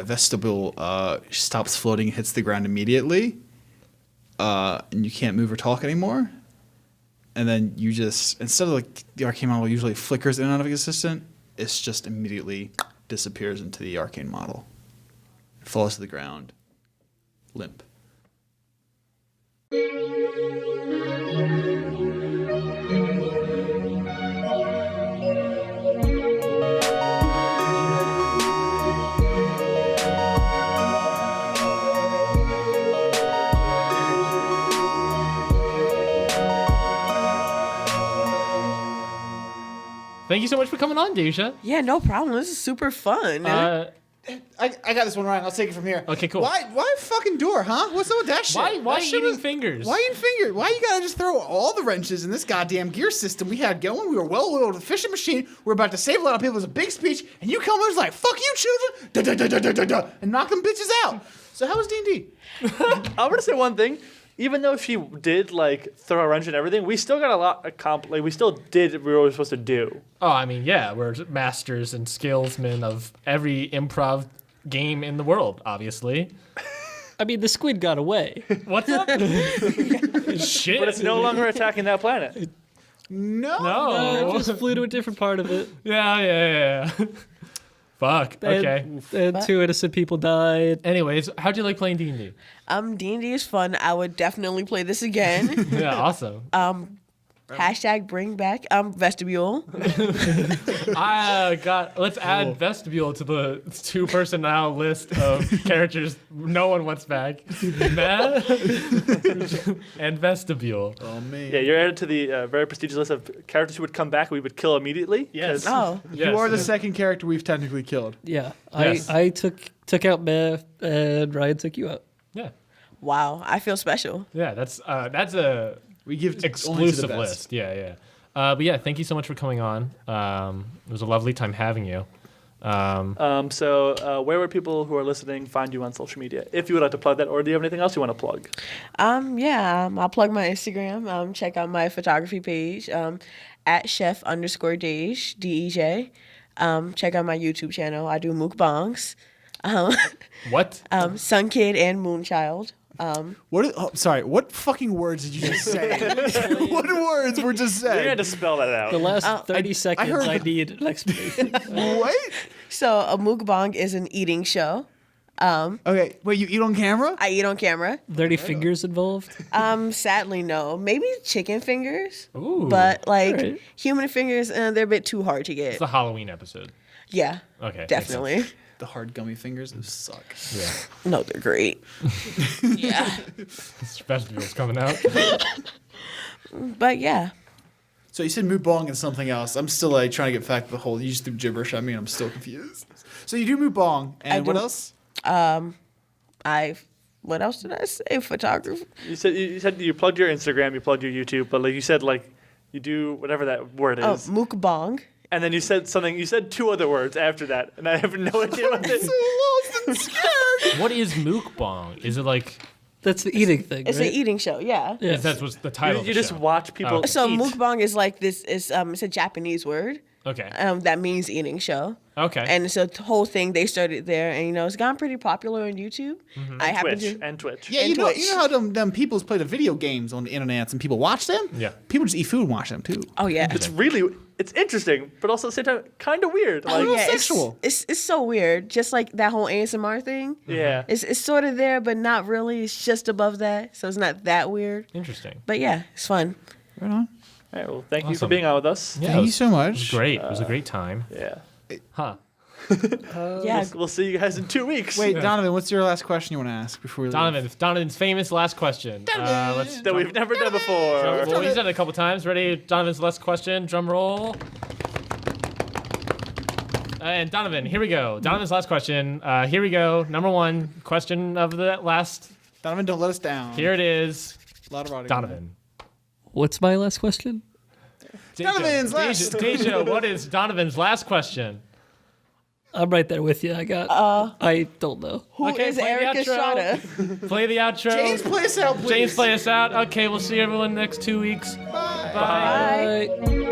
Vestibule stops floating, hits the ground immediately, and you can't move or talk anymore. And then you just, instead of like the arcane model usually flickers in and out of existence, it's just immediately disappears into the arcane model. It falls to the ground, limp. Thank you so much for coming on, Deja. Yeah, no problem. This is super fun. I got this one right. I'll take it from here. Okay, cool. Why fucking door, huh? What's up with that shit? Why That shit eating was- fingers? Why eating fingers? Why you gotta just throw all the wrenches in this goddamn gear system we had going? We were well-oiled, efficient machine. We're about to save a lot of people. It was a big speech, and you come in and was like, "Fuck you, children!" Da, da, da, da, da, da, da, and knock them bitches out. So how was D&D? I'm gonna say one thing. Even though she did like throw a wrench and everything, we still got a lot like we still did what we were supposed to do. Oh, I mean, yeah, we're masters and skillsmen of every improv game in the world, obviously. I mean, the squid got away. What's up? Shit. But it's no longer attacking that planet. No. No. It just flew to a different part of it. Yeah. Fuck. Okay. And 2 innocent people died. Anyways, how'd you like playing D&D? D&D is fun. I would definitely play this again. Yeah, awesome. Hashtag bring back vestibule. Let's add Vestibule to the 2-person now list of characters no one wants back. Matt and Vestibule. Oh man. Yeah, you're added to the very prestigious list of characters who would come back. We would kill immediately. Yes. Oh, Yes. You are the second character we've technically killed. Yeah. Yes. I took out Meth and Ryan took you out. Yeah. wow. I feel special. Yeah, that's a We give only to the exclusive best. list. Yeah. But yeah, thank you so much for coming on. It was a lovely time having you. So where would people who are listening find you on social media? If you would like to plug that, or do you have anything else you want to plug? I'll plug my Instagram. Check out my photography page at chef_Dej, DEJ. Check out my YouTube channel. I do mukbangs. What? Sun Kid and Moonchild. What fucking words did you just say? What words were just You had said? to spell that out. The last 30 seconds, heard- I need an explanation. What? So a mukbang is an eating show. Okay, wait, you eat on camera? I eat on camera. 30 fingers involved? Sadly, no. Maybe chicken fingers. Ooh. But like Alright. human fingers, they're a bit too hard to get. It's a Halloween episode. Yeah, Okay. definitely. The hard gummy fingers, those suck. Yeah. No, they're great. Yeah, Vestible's coming out. but yeah. So you said mukbang and something else. I'm still like trying to get back to the whole. You just threw gibberish at me, and I'm still confused. So you do mukbang, and what do- else? What else did I say? Photography. You said you plugged your Instagram, you plugged your YouTube, but like you said, like you do whatever that word Oh, is, mukbang. and then you said something. You said 2 other words after that, and I have no idea what So this. lost and scared. What is mukbang? Is it like That's the eating thing, It's right? an eating show. Yeah. Yeah. That's what's the title. You of the just show. watch people. Oh. So eat. mukbang is like this. It's a Japanese word. Okay. That means eating show. Okay. And so the whole thing they started there, and it's gotten pretty popular on YouTube. I happen Twitch to. and Twitch. Yeah, And you know Twitch. how them people's play the video games on the internet and people watch them? Yeah. People just eat food and watch them too. Oh yeah. It's interesting, but also at the same time kind of weird. Like, Oh, yeah, sexual. It's so weird. Just like that whole ASMR thing. yeah. It's sort of there, but not really. It's just above that, so it's not that weird. Interesting. But yeah, it's fun. Right on. All right, well, thank you for Awesome. being on with us. Yeah, Thank you so It was much. great. It was a great time. Yeah. Huh. Yeah. We'll see you guys in 2 weeks. Wait, Donovan, what's your last question you want to ask before we leave? Donovan's famous last question. Let's That we've never done before. well, he's done it a couple times. Ready? Donovan's last question. Drum roll. And Donovan, here we go. Donovan's last question. Here we go. Number one question of the last. Donovan, don't let us down. Here it is. A lot of audio. Donovan. What's my last question? Donovan's last. Deja, what is Donovan's last question? I'm right there with you. I don't know. Who Okay, is play the Eric outro. Estrada? Play the outro. James, play us out, please. James, play us out. Okay, we'll see everyone next 2 weeks. Bye. Bye.